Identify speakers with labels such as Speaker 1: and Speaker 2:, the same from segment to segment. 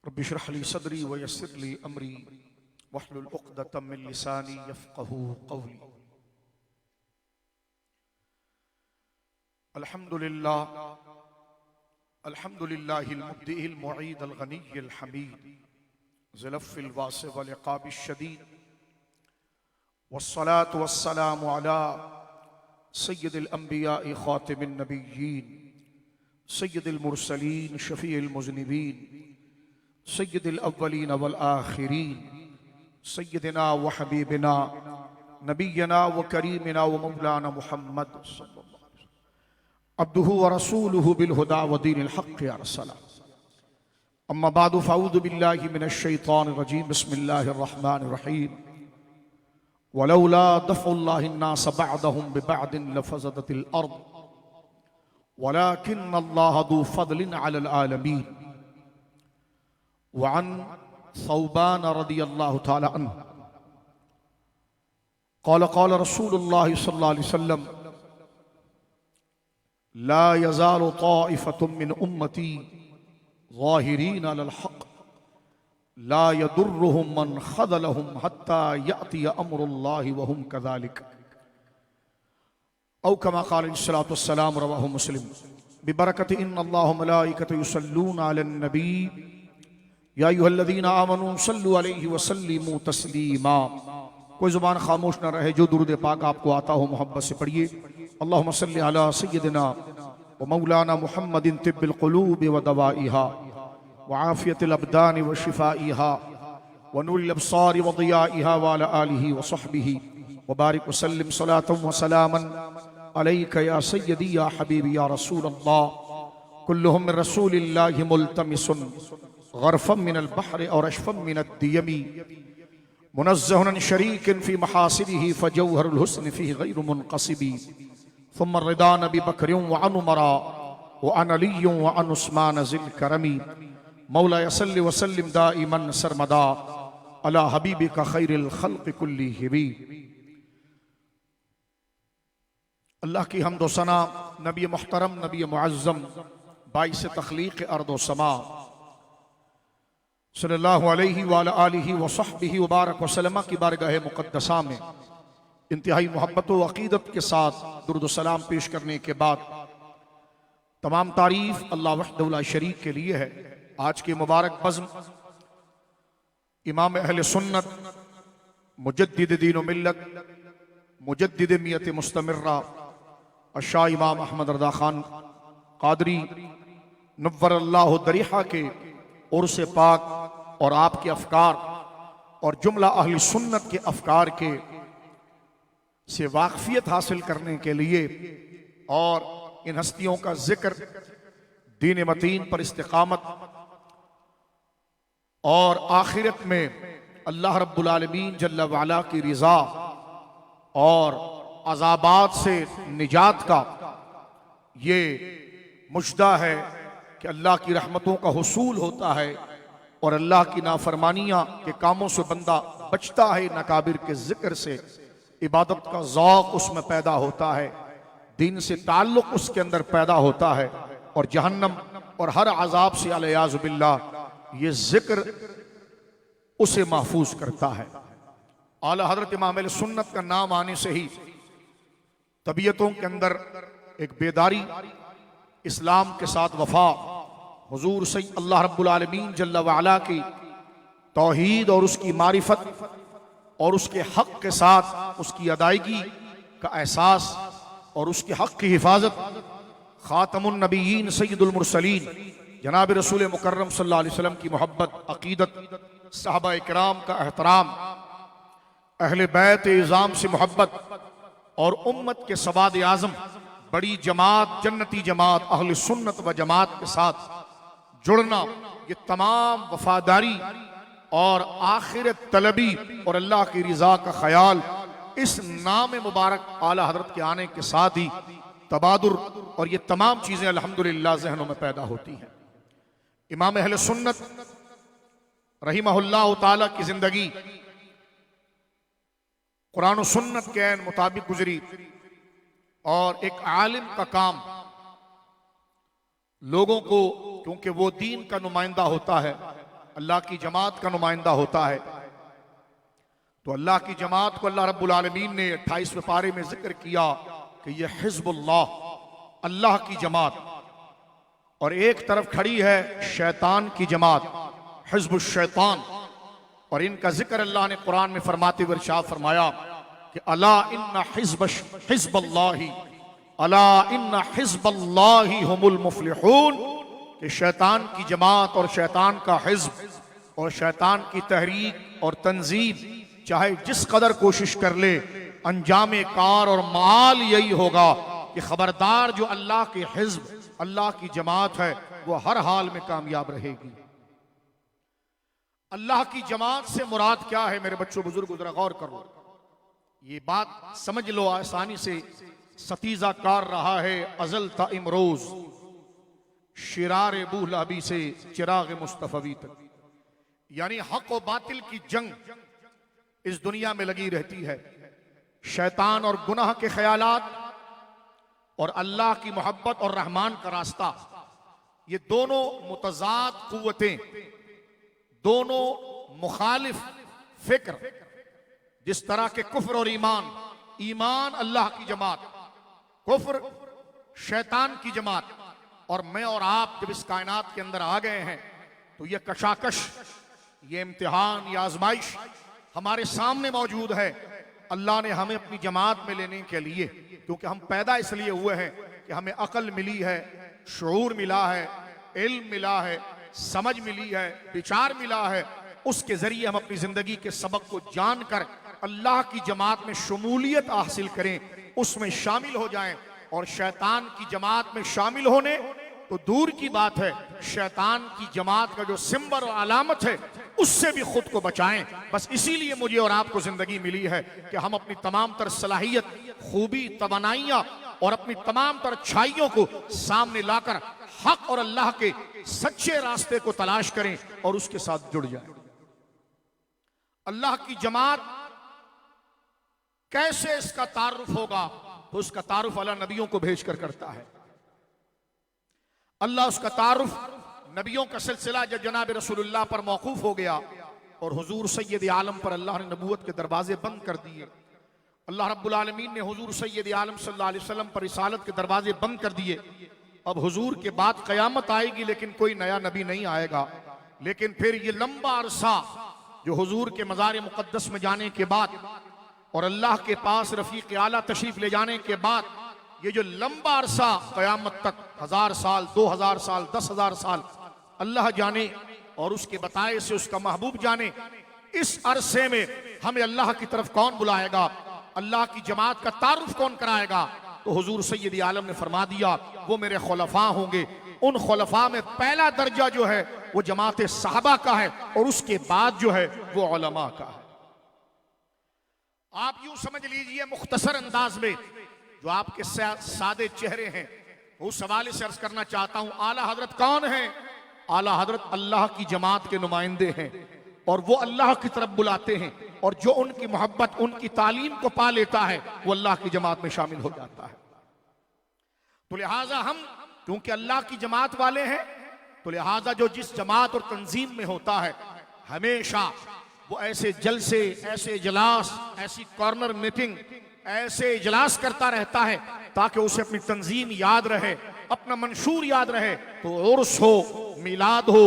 Speaker 1: Rabbi इश्रह ली सदरी व यस्सिर ली अमरी वहलुल उक़दतम मिन लिसानी यफ़क़हू क़ौली। अल्हम्दुलिल्लाह अल्हम्दुलिल्लाहिल मुब्दिइल मुईदल गनिय्यिल हमीद ज़िलफ़िल वासिफ़ वल इक़ाबिश शदीद वस्सलातु वस्सलामु अला सय्यिदिल अंबिया'i ख़ातिमिन नबिय्यीन सय्यिदिल मुरसलीन शफ़ीइल मुज़निबीन सय्यिदिल अव्वलीन वल आखिरीन सय्यिदिना व हबीबिना नबिय्यना व करीमिना व मौलाना मुहम्मद अब्दुहु व रसूलुहु बिल हुदा व दीनिल हक़्क़ अरसला। अम्मा बादु फ़अऊज़ु बिल्लाहि मिनश शैतानिर रजीम। बिस्मिल्लाहिर रहमानिर रहीम। वलौला दफ़उल्लाहि अन्नास बअदहुम बिबअदिन लफ़ज़दतिल अर्द वलाकिन्नल्लाह ज़ू फ़ज़लिन अलल आलमीन। वअन सौबान रज़ियल्लाहु तआला अन्हु क़ाल क़ाल रसूलुल्लाह सल्लल्लाहु अलैहि वसल्लम ला यज़ालु ताइफ़तुम मिन उम्मती ज़ाहिरीन अलल हक़्क़ ला यदुर्रुहुम मन ख़ज़लहुम हत्ता यअतिय अम्रुल्लाहि व हुम कज़ालिक औ कमा क़ाल अलैहिस्सलातु वस्सलाम। रवाहु मुस्लिम। बिबरकति इन्नल्लाह व मलाइकतहु युसल्लूना अलन नबी या अय्युहल्लज़ीना आमनू सल्लु अलैहि व सल्लिमू तस्लीमा। कोई ज़ुबान खामोश न रहे, जो दुरूद पाक आपको आता हो मोहब्बत से पढ़िए। अल्लाहुम्मा सल्लि अला सय्यिदिना व मौलाना मुहम्मदिन तिब्बिल क़ुलूबि व दवाइहा व आफ़ियतिल अबदानि व शिफ़ाइहा व नूरिल अब्सारि व ज़ियाइहा व अला आलिहि व सहबिहि व बारिक व सल्लिम सलातन व सलामन अलैका या सय्यदी या हबीबी या रसूलल्लाह। कुल्लुहुम मिन रसूलिल्लाहि मुल्तमिसुन ग़रफ़म मिनल बहरि और अशफ़म मिनद दियमी मुनज़्ज़हुन अन शरीकिन फ़ी महासिनिही फ़जौहरुल हुस्न फ़ीहि ग़ैरु मुनक़सिबी। सुम्मा रिदा नबी बकरिन व अन उमरा व अन अलिय्युन व अन उस्मान ज़िल करमी। मौला सल्लि व सल्लिम दाइमन सरमदा अला हबीबिका खैरिल खल्क़ि कुल्लिहिम। अल्लाह की हम्द व सना नबी मुहतरम नबी मुअज़्ज़म बाइस तख़लीक़ अर्द व समा सल्लल्लाहु अलैहि व अला आलिहि व सहबिहि व बारक व सल्लम की बारगाह मुक़द्दसा में इंतहाई मोहब्बत व अक़ीदत के साथ दुरूद व सलाम पेश करने के बाद तमाम तारीफ़ अल्लाह वहदहु ला शरीक के लिए है। आज के मुबारक बज़्म इमाम अहले सुन्नत मुजद्दिद दीन व मिल्लत मुजद्दिद मियत मुस्तमिर्रा शाह इमाम अहमद रज़ा खान क़ादरी नव्वरल्लाहु दरीहा के उर्स पाक और आपके अफ़कार और जुमला अहले सुन्नत के अफ़कार के से वाक़फ़ियत हासिल करने के लिए और इन हस्तियों का जिक्र दीन मतीन पर इस्तिक़ामत और आखिरत में अल्लाह रब्बुल आलमीन जल्ल व अला की रिज़ा और अज़ाबात से निजात का ये मुजदा है कि अल्लाह की रहमतों का हुसूल होता है और अल्लाह की नाफरमानियाँ के कामों से बंदा बचता है। नकाबिर के जिक्र से इबादत का ज़ौक़ उसमें पैदा होता है, दीन से ताल्लुक़ उसके अंदर पैदा होता है और जहन्नम और हर अज़ाब से अलयाज़ु बिल्लाह ये जिक्र उसे महफूज करता है। आला हज़रत इमाम अहले सुन्नत का नाम आने से ही तबीयतों के अंदर एक बेदारी, इस्लाम के साथ वफा, हुजूर सही अल्लाह रब्बुल आलमीन जल्ल व अला की तौहीद और उसकी मारिफत और उसके हक़ के साथ उसकी अदायगी का एहसास और उसके हक़ की हिफाजत, ख़ातमुन नबिय्यीन सय्यिदुल मुरसलीन जनाब रसूल मुकर्रम सल्लल्लाहु अलैहि वसल्लम की मोहब्बत, अक़ीदत, सहाबा इकराम का एहतराम, अहले बैत इज़ाम से मोहब्बत और उम्मत के सवाद आज़म बड़ी जमात जन्नती जमात अहले सुन्नत व जमात के साथ जुड़ना, ये तमाम वफादारी और आखिरत तलबी और अल्लाह की रिज़ा का ख्याल इस नाम मुबारक आला हज़रत के आने के साथ ही तबादुर और ये तमाम चीज़ें अल्हम्दुलिल्लाह ज़हनों में पैदा होती हैं। इमाम अहले सुन्नत रहिमहुल्लाह ताला की ज़िंदगी कुरान और सुन्नत के ऐन मुताबिक गुजरी और एक आलिम का काम लोगों को, क्योंकि वो दीन का नुमाइंदा होता है, अल्लाह की जमात का नुमाइंदा होता है। तो अल्लाह की जमात को अल्लाह रब्बुल आलमीन ने 28वें पारे में जिक्र किया कि यह हिज़्बुल्लाह, अल्लाह की जमात, और एक तरफ खड़ी है शैतान की जमात, हिज़्बुश शैतान। और इनका जिक्र अल्लाह ने कुरान में फरमाते हुए इरशाद फरमाया कि अला इन्ना हिज़्बल्लाहि, अला इन्ना हिज़्बल्लाहि हुमुल मुफ्लिहून, कि शैतान की जमात और शैतान का हिज़्ब और शैतान की तहरीक और तंजीम चाहे जिस कदर कोशिश कर ले, अंजाम कार और माल यही होगा कि खबरदार जो अल्लाह के हिज़्ब, अल्लाह की जमात है, वो हर हाल में कामयाब रहेगी। अल्लाह की जमात से मुराद क्या है मेरे बच्चों बुजुर्ग, जरा गौर करो, ये बात समझ लो आसानी से। सतीजा कार रहा है अजल ता इमरोज, शिरार बूलहबी से चिराग मुस्तफवी तक, यानी हक और बातिल की जंग इस दुनिया में लगी रहती है। शैतान और गुनाह के ख्यालात और अल्लाह की मोहब्बत और रहमान का रास्ता, ये दोनों मुतजाद कुव्वतें, दोनों मुखालिफ फिक्र, जिस तरह के कुफ्र और ईमान, ईमान अल्लाह की जमात, कुफ्र शैतान की जमात, और मैं और आप जब इस कायनात के अंदर आ गए हैं तो ये कशाकश, ये इम्तिहान, ये आजमाइश हमारे सामने मौजूद है। अल्लाह ने हमें अपनी जमात में लेने के लिए, क्योंकि हम पैदा इसलिए हुए हैं कि हमें अकल मिली है, शऊर मिला है, इल्म मिला है, समझ मिली है, विचार मिला है, उसके जरिए हम अपनी जिंदगी के सबक को जानकर अल्लाह की जमात में शमूलियत हासिल करें, उसमें शामिल हो जाएं। और शैतान की जमात में शामिल होने तो दूर की बात है, शैतान की जमात का जो सिंबल और अलामत है उससे भी खुद को बचाएं। बस इसीलिए मुझे और आपको जिंदगी मिली है कि हम अपनी तमाम तर सलाहियत, खूबी, तवानाइयां और अपनी तमाम तर अच्छाइयों को सामने लाकर हक और अल्लाह के सच्चे रास्ते को तलाश करें और उसके साथ जुड़ जाएं। अल्लाह की जमात कैसे इसका तारुफ होगा, तो उसका तारुफ अल्लाह नबियों को भेजकर करता है। अल्लाह उसका तारुफ नबियों का सिलसिला जब जनाब रसूलुल्लाह पर मौकूफ हो गया और हुजूर सैयद आलम पर अल्लाह ने नबूवत के दरवाजे बंद कर दिए। अल्लाह रब्बुल आलमीन ने हुजूर सैयद आलम सल्लल्लाहु अलैहि वसल्लम पर रिसालत के दरवाजे बंद कर दिए। अब हुजूर के बाद कयामत आएगी लेकिन कोई नया नबी नहीं आएगा। लेकिन फिर ये लंबा अरसा जो हुजूर के मज़ार मुक़द्दस में जाने के बाद और अल्लाह के पास रफीक आला तशरीफ ले जाने के बाद, ये जो लंबा अरसा कयामत तक, 1000 साल, 2000 साल, 10,000 साल, अल्लाह जाने और उसके बताए से उसका महबूब जाने, इस अरसे में हमें अल्लाह की तरफ कौन बुलाएगा, अल्लाह की जमात का तारुफ कौन कराएगा? तो हुजूर सैयद आलम ने फरमा दिया वो मेरे खुलफा होंगे। उन खुलफा में पहला दर्जा जो है वो जमात सहाबा का है और उसके बाद जो है वो उलमा का है। आप यूं समझ लीजिए मुख्तसर अंदाज में, जो आपके सादे चेहरे हैं, उस सवाल से अर्ज करना चाहता हूं, आला हजरत कौन है? आला हजरत अल्लाह की जमात के नुमाइंदे हैं और वो अल्लाह की तरफ बुलाते हैं, और जो उनकी मोहब्बत, उनकी तालीम को पा लेता है वो अल्लाह की जमात में शामिल हो जाता है। तो लिहाजा हम क्योंकि अल्लाह की जमात वाले हैं, तो लिहाजा जो जिस जमात और तंजीम में होता है हमेशा वो ऐसे जलसे, ऐसे इजलास, ऐसी कॉर्नर मीटिंग, ऐसे इजलास करता रहता है ताकि उसे अपनी तंजीम याद रहे, अपना मंशूर याद रहे। तो उर्स हो, मिलाद हो,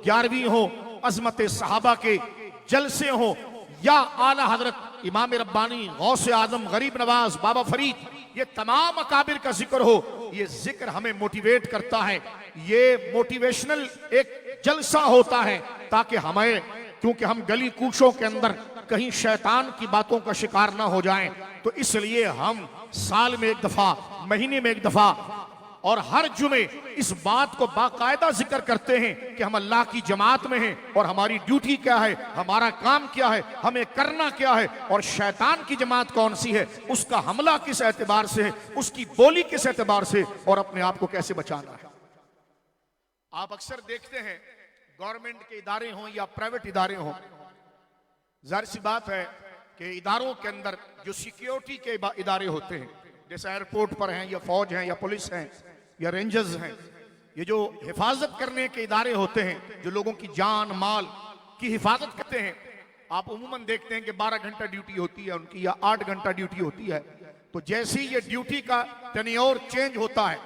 Speaker 1: 11वीं हो, अजमत सहाबा के जलसे हो, या आला हजरत इमाम रब्बानी, गौसे आजम, गरीब नवाज, बाबा फरीद, ये तमाम अकाबिर का जिक्र हो, ये जिक्र हमें मोटिवेट करता है। ये मोटिवेशनल एक जलसा होता है ताकि हमें, क्योंकि हम गली कूचों के अंदर कहीं शैतान की बातों का शिकार ना हो जाएं, तो इसलिए हम साल में एक दफा, महीने में एक दफा और हर जुमे इस बात को बाकायदा जिक्र करते हैं कि हम अल्लाह की जमात में हैं और हमारी ड्यूटी क्या है, हमारा काम क्या है, हमें करना क्या है, और शैतान की जमात कौन सी है, उसका हमला किस एतबार से है, उसकी बोली किस एतबार से, और अपने आप को कैसे बचाना है। आप अक्सर देखते हैं गवर्नमेंट के इदारे हों या प्राइवेट इदारे हों, जाहिर सी बात है कि इदारों के अंदर जो सिक्योरिटी के इदारे होते हैं, जैसे एयरपोर्ट पर हैं या फौज हैं या पुलिस हैं या रेंजर्स हैं, ये जो हिफाजत करने के इदारे होते हैं, जो लोगों की जान माल की हिफाजत करते हैं, आप उमूमन देखते हैं कि 12 घंटा ड्यूटी होती है उनकी या 8 घंटा ड्यूटी होती है। तो जैसे ही ये ड्यूटी का टेन्योर चेंज होता है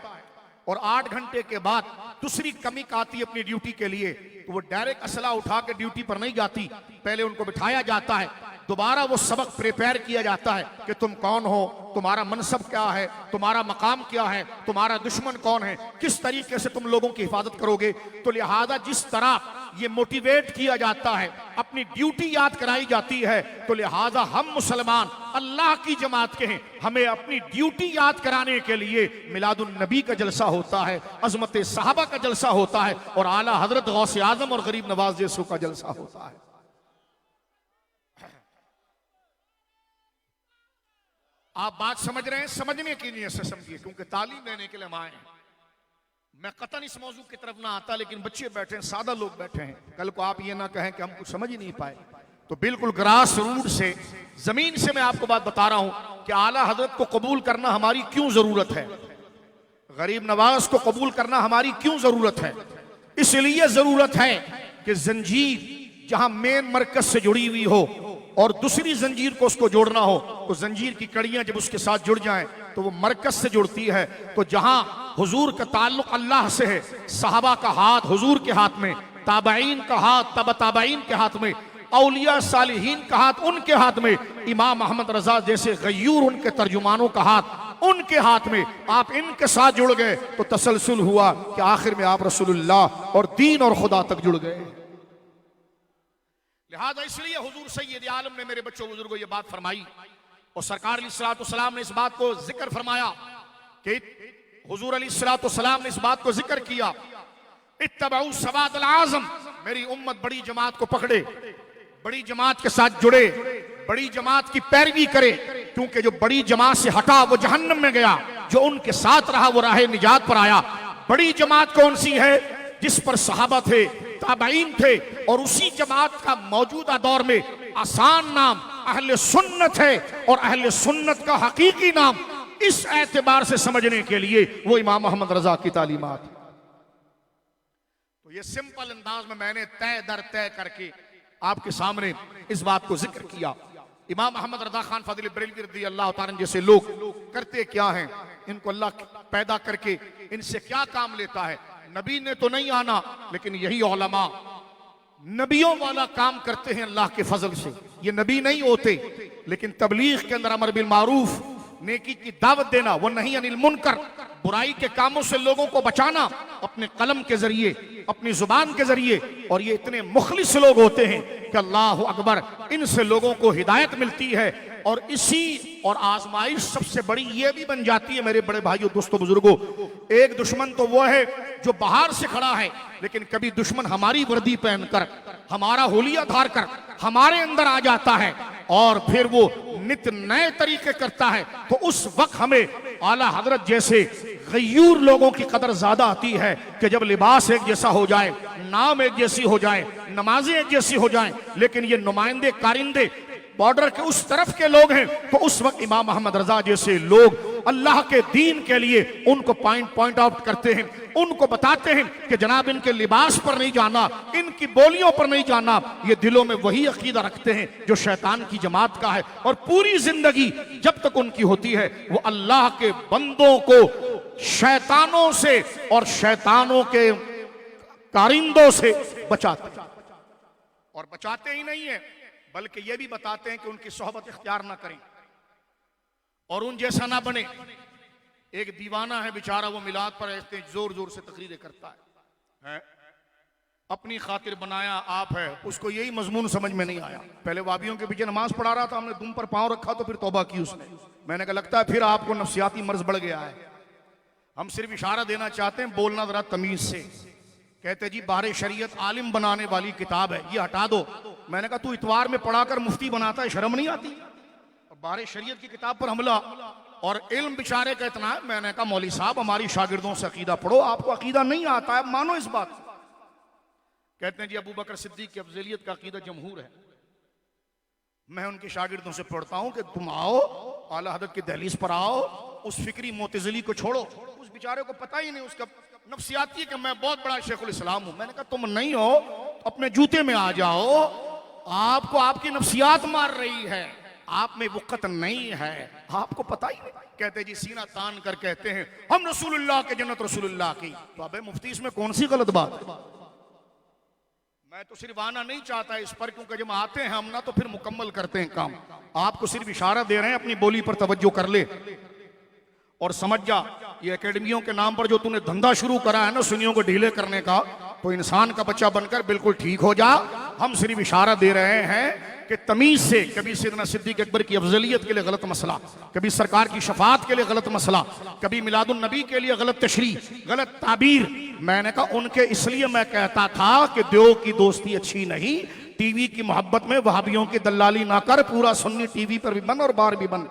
Speaker 1: और 8 घंटे के बाद दूसरी कमिक आती है अपनी ड्यूटी के लिए, तो वो डायरेक्ट असला उठा के ड्यूटी पर नहीं जाती, पहले उनको बिठाया जाता है, दोबारा वो सबक प्रिपेयर किया जाता है कि तुम कौन हो, तुम्हारा मनसब क्या है, तुम्हारा मकाम क्या है, तुम्हारा दुश्मन कौन है, किस तरीके से तुम लोगों की हिफाजत करोगे। तो लिहाजा जिस तरह ये मोटिवेट किया जाता है, अपनी ड्यूटी याद कराई जाती है, तो लिहाजा हम मुसलमान अल्लाह की जमात के हैं, हमें अपनी ड्यूटी याद कराने के लिए मिलादुन नबी का जलसा होता है, अजमत सहाबा का जलसा होता है और आला हजरत गौसे आजम और गरीब नवाज जैसों का जलसा होता है। आप बात समझ रहे हैं? समझने की नीयत से समझिए, क्योंकि तालीम देने के लिए हम आए हैं। मैं कतन इस मौजू की तरफ ना आता, लेकिन बच्चे बैठे हैं, सादा लोग बैठे हैं, कल को आप ये ना कहें कि हम कुछ समझ ही नहीं पाए। तो बिल्कुल ग्रास रूट से, जमीन से मैं आपको बात बता रहा हूं कि आला हजरत को कबूल करना हमारी क्यों जरूरत है, गरीब नवाज को कबूल करना हमारी क्यों जरूरत है। इसलिए जरूरत है कि जंजीर जहां मेन मरकज से जुड़ी हुई हो और दूसरी जंजीर को उसको जोड़ना हो, तो जंजीर की कड़ियां जब उसके साथ जुड़ जाएं तो वो मरकज से जुड़ती है। तो जहां हुजूर का ताल्लुक अल्लाह से है, सहाबा का हाथ हुजूर के हाथ में, ताबईन का हाथ तब ताबईन के हाथ में, औलिया सालिहीन का हाथ उनके हाथ में, इमाम अहमद रजा जैसे गयूर उनके तर्जुमानों का हाथ उनके हाथ में, आप इनके साथ जुड़ गए तो तसलसल हुआ कि आखिर में आप रसूलुल्लाह और दीन और खुदा तक जुड़ गए। लिहाजा इसलिए हुजूर सैयद आलम ने मेरे बच्चों बुजुर्गों ये बात फरमाई और सरकार अलैहिस्सलाम ने इस बात को जिक्र फरमाया कि हुजूर अलैहिस्सलाम ने इस बात को जिक्र किया, इत्तबाउ सवादुल आज़म, मेरी उम्मत बड़ी जमात को पकड़े, बड़ी जमात के साथ जुड़े, बड़ी जमात की पैरवी करे, क्योंकि जो बड़ी जमात से हटा वो जहन्नम में गया, जो उनके साथ रहा वो राह निजात पर आया। बड़ी जमात कौन सी है? जिस पर सहाबा थे, ताबईन थे, और उसी जमात का मौजूदा दौर में आसान नाम अहले सुन्नत है, और अहले सुन्नत का हकीकी नाम इस एतबार से समझने के लिए वो इमाम अहमद रजा की तालीमात। तो ये सिंपल अंदाज में मैंने तय दर तय करके आपके सामने इस बात को जिक्र किया। इमाम अहमद रजा खान फादिल बरेलवी रज़ी अल्लाह तआला जैसे लोग करते क्या हैं, इनको अल्लाह पैदा करके इनसे क्या काम लेता है। नबी ने तो नहीं आना, लेकिन यही उलमा नबियों वाला काम करते हैं अल्लाह के फजल से। ये नबी नहीं होते, लेकिन तबलीग के अंदर अमर बिल मारूफ, नेकी की दावत देना, वो नहीं अनिल मुनकर, बुराई के कामों से लोगों को बचाना अपने कलम के जरिए, अपनी जुबान के जरिए। और ये इतने मुखलिस लोग होते हैं कि अल्लाह अकबर, इनसे लोगों को हिदायत मिलती है। और इसी और आजमाइश सबसे बड़ी ये भी बन जाती है मेरे बड़े भाइयों दोस्तों बुजुर्गों, एक दुश्मन तो वो है जो बाहर से खड़ा है, लेकिन कभी दुश्मन हमारी वर्दी पहनकर, हमारा होलिया धार कर हमारे अंदर आ जाता है और फिर वो नित नए तरीके करता है। तो उस वक्त हमें आला हजरत जैसे गयूर लोगों की कदर ज्यादा आती है कि जब लिबास एक जैसा हो जाए, नाम एक जैसी हो जाए, नमाजें एक जैसी हो जाएं, लेकिन ये नुमाइंदे कारिंदे बॉर्डर के उस तरफ के लोग हैं, तो उस वक्त इमाम अहमद रजा जैसे लोग अल्लाह के दीन के लिए उनको पॉइंट आउट करते हैं, उनको बताते हैं कि जनाब इनके लिबास पर नहीं जाना, इनकी बोलियों पर नहीं जाना, ये दिलों में वही अकीदा रखते हैं जो शैतान की जमात का है। और पूरी जिंदगी जब तक उनकी होती है वो अल्लाह के बंदों को शैतानों से और शैतानों के कारिंदों से बचाते, और बचाते ही नहीं है बल्कि ये भी बताते हैं कि उनकी सोहबत इख्तियार ना करें और उन जैसा ना बने। एक दीवाना है बेचारा, वो मिलाद पर ऐसे जोर जोर से तकरीरें करता है, अपनी खातिर बनाया आप है, उसको यही मजमून समझ में नहीं आया। पहले वाबियों के पीछे नमाज पढ़ा रहा था, हमने दुम पर पांव रखा तो फिर तौबा की उसने। मैंने कहा लगता है फिर आपको नफ्सियाती मर्ज बढ़ गया है। हम सिर्फ इशारा देना चाहते हैं, बोलना जरा तमीज से। कहते जी बाहर शरीयत आलिम बनाने वाली किताब है, ये हटा दो। मैंने कहा तू इतवार में पढ़ाकर मुफ्ती बनाता है, शर्म नहीं आती? बाहर शरीयत की किताब पर हमला और इल्म बेचारे का इतना है। मैंने कहा मौली साहब हमारी शागिर्दों से अकीदा पढ़ो, आपको अकीदा नहीं आता है, मानो इस बात। कहते हैं जी अबू बकर सिद्दीक की अफजलियत का अकीदा जमहूर है। मैं उनके शागिर्दों से पढ़ता हूं कि तुम आओ आला हज़रत की दहलीज पर आओ, उस फिक्री मोतज़िली को छोड़ो। उस बेचारे को पता ही नहीं, उसका नफ्सियाती कि मैं बहुत बड़ा शेखुल इस्लाम हूं। मैंने कहा तुम नहीं हो तो अपने जूते में आ जाओ, आपको आपकी नफ्सियात मार रही है, आप में वक़्त नहीं है, आपको पता ही नहीं। कहते जी सीना तान कर कहते हैं हम रसूलुल्लाह के जन्नत रसूलुल्लाह की। तो अबे मुफ्ती इसमें कौन सी गलत बात है? मैं तो सिर्फ आना नहीं चाहता इस पर, क्योंकि जब आते हैं हम ना तो फिर मुकम्मल करते हैं काम। आपको सिर्फ इशारा दे रहे हैं, अपनी बोली पर तवज्जो कर ले और समझ जा, ये एकेडमियों के नाम पर जो तूने धंधा शुरू करा है ना सुन्नियों को ढीले करने का, तो इंसान का बच्चा बनकर बिल्कुल ठीक हो जा। हम सिर्फ इशारा दे रहे हैं कि तमीज से, कभी सैयदना सिद्दीक अकबर की अफजलियत के लिए गलत मसला, कभी सरकार की शफात के लिए गलत मसला, कभी मिलादुन नबी के लिए गलत तशरीह, गलत ताबीर। मैंने कहा उनके इसलिए मैं कहता था कि देव की दोस्ती अच्छी नहीं, टीवी की मोहब्बत में वहाबियों की दलाली ना कर, पूरा सुन्नी टीवी पर भी बन और बाहर भी बन।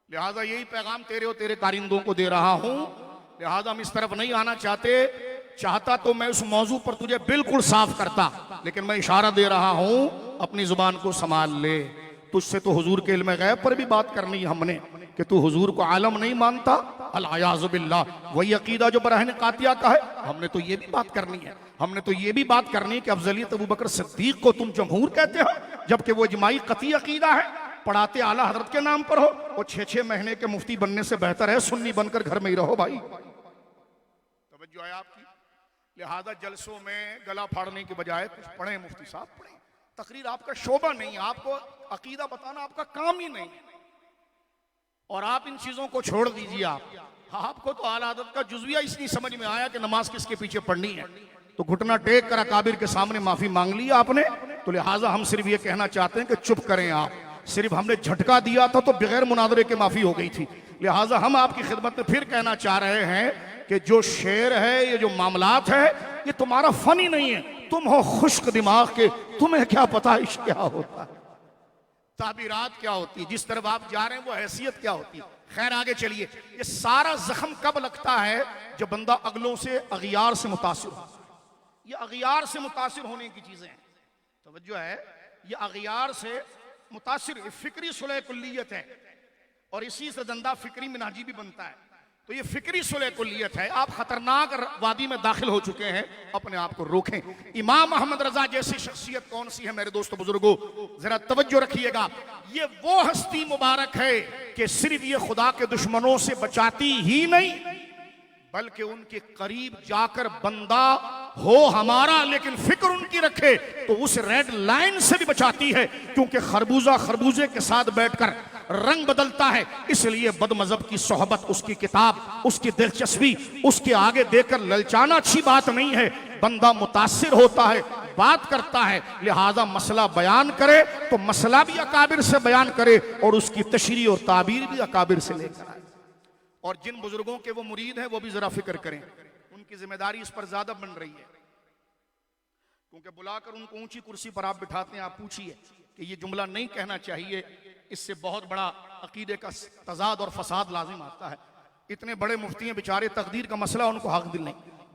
Speaker 1: लिहाजा यही पैगाम तेरे और तेरे कारिंदों को दे रहा हूं। लिहाजा हम इस तरफ नहीं आना चाहता तो मैं उस मौजू पर तुझे बिल्कुल साफ करता, लेकिन मैं इशारा दे रहा हूं अपनी जुबान को संभाल ले। तुझसे तो हुजूर के इल्म गैब पर भी बात करनी है हमने कि तू हुजूर को आलम नहीं मानता, अल-आयाज़ु बिल्लाह। वही अकीदा जो बरहन कातिया का है, हमने तो ये भी बात करनी है। हमने तो ये भी बात करनी है कि अफजलियत अबू बकर सिद्दीक को तुम जमहूर कहते हो, जबकि वो इजमाई कती अकीदा है, पढ़ाते आला हजरत के नाम पर हो। और 6-6 महीने के मुफ्ती बनने से बेहतर है सुन्नी बनकर घर में ही रहो भाई। तवज्जो है आपकी। लिहाजा जलसों में गला फाड़ने के बजाय कुछ पढ़े मुफ्ती साहब, पढ़े। तकरीर आपका शोबा नहीं है, आपको अकीदा बताना आपका काम ही नहीं, और आप इन चीजों को छोड़ दीजिए। आपको तो आला हजरत का जुज़विया इसलिए समझ में आया कि नमाज किसके पीछे पढ़नी है, तो घुटना टेक कर अकाबिर के सामने माफी मांग ली आपने। तो लिहाजा हम सिर्फ ये कहना चाहते हैं कि चुप करें आप। सिर्फ हमने झटका दिया था तो बगैर मुनादरे के माफी हो गई थी। लिहाजा हम आपकी खिदमत में फिर कहना चाह रहे हैं कि जो शेर है, ये जो मामलात है, ये तुम्हारा फन ही नहीं है। तुम हो खुश्क दिमाग के, तुम्हें क्या पता इश्क क्या होता है, ताबीरात क्या होती है, जिस तरफ आप जा रहे हैं वो हैसियत क्या होती है। खैर आगे चलिए। ये सारा जख्म कब लगता है? जब बंदा अगलों से अगियार से मुतासिर हो। ये अगियार से मुतासिर होने की चीजें हैं, तवज्जो है। ये अगियार से मुतासिर फिक्री सुलह कुल्लियत है, और इसी से धंधा फिक्री मिनाजी भी बनता है। तो ये फिक्री सुलह कुल्लियत है। आप खतरनाक वादी में दाखिल हो चुके हैं, अपने आप को रोकें। इमाम अहमद रजा जैसी शख्सियत कौन सी है मेरे दोस्तों बुजुर्गों, जरा तवज्जो रखिएगा। ये वो हस्ती मुबारक है कि सिर्फ ये खुदा के दुश्मनों से बचाती ही नहीं, बल्कि उनके करीब जाकर बंदा हो हमारा लेकिन फिक्र उनकी रखे तो उस रेड लाइन से भी बचाती है। क्योंकि खरबूजा खरबूजे के साथ बैठकर रंग बदलता है, इसलिए बदमजहब की सोहबत, उसकी किताब, उसकी दिलचस्पी उसके आगे देकर ललचाना अच्छी बात नहीं है। बंदा मुतासिर होता है, बात करता है, लिहाजा मसला बयान करे तो मसला भी अकाबिर से बयान करे और उसकी तशरीह और ताबीर भी अकाबिर से लेकर आए। और जिन बुजुर्गों के वो मुरीद हैं वो भी जरा फिक्र करें, उनकी जिम्मेदारी इस पर ज्यादा बन रही है। क्योंकि बुलाकर उनको ऊंची कुर्सी पर आप बिठाते हैं, आप पूछिए कि ये जुमला नहीं कहना चाहिए, इससे बहुत बड़ा अकीदे का तजाद और फसाद लाजिम आता है। इतने बड़े मुफ्ती हैं बेचारे, तकदीर का मसला उनको हक दिल नहीं,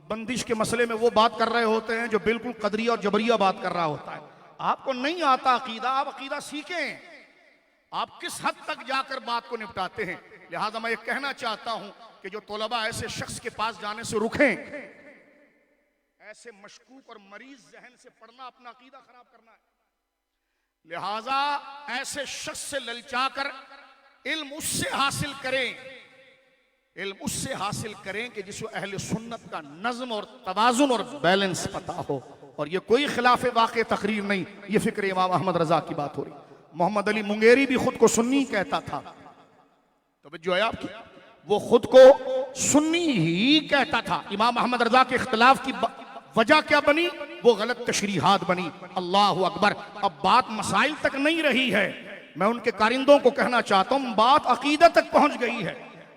Speaker 1: बंदिश के मसले में वो बात कर रहे होते हैं जो बिल्कुल कदरिया और जबरिया बात कर रहा होता है। आपको नहीं आता अकीदा, आप अकीदा सीखें, आप किस हद तक जाकर बात को निपटाते हैं। लिहाजा मैं ये कहना चाहता हूं कि जो तोलबा ऐसे शख्स के पास जाने से रुकें, ऐसे मशकूक और मरीज जहन से पढ़ना अपना अकीदा खराब करना है। लिहाजा ऐसे शख्स से ललचाकर इल्म उससे हासिल करें, इल्म उससे हासिल करें कि जिसको अहले सुन्नत का नज़्म और तवाज़ुन और बैलेंस पता हो। और ये कोई खिलाफ वाक़े तकरीर नहीं, ये फिक्र इमाम अहमद रजा की बात हो रही। मोहम्मद अली मुंगेरी भी खुद को सुन्नी कहता था, तो जो है आपकी, वो खुद को सुन्नी ही कहता था। इमाम अहमद रजा के इख्तिलाफ की वजह क्या बनी? वो गलत तशरीहात बनी। अल्लाह अकबर। अब बात मसाइल तक नहीं रही है, मैं उनके कारिंदों को कहना चाहता हूं बात अकीदा तक पहुंच गई है।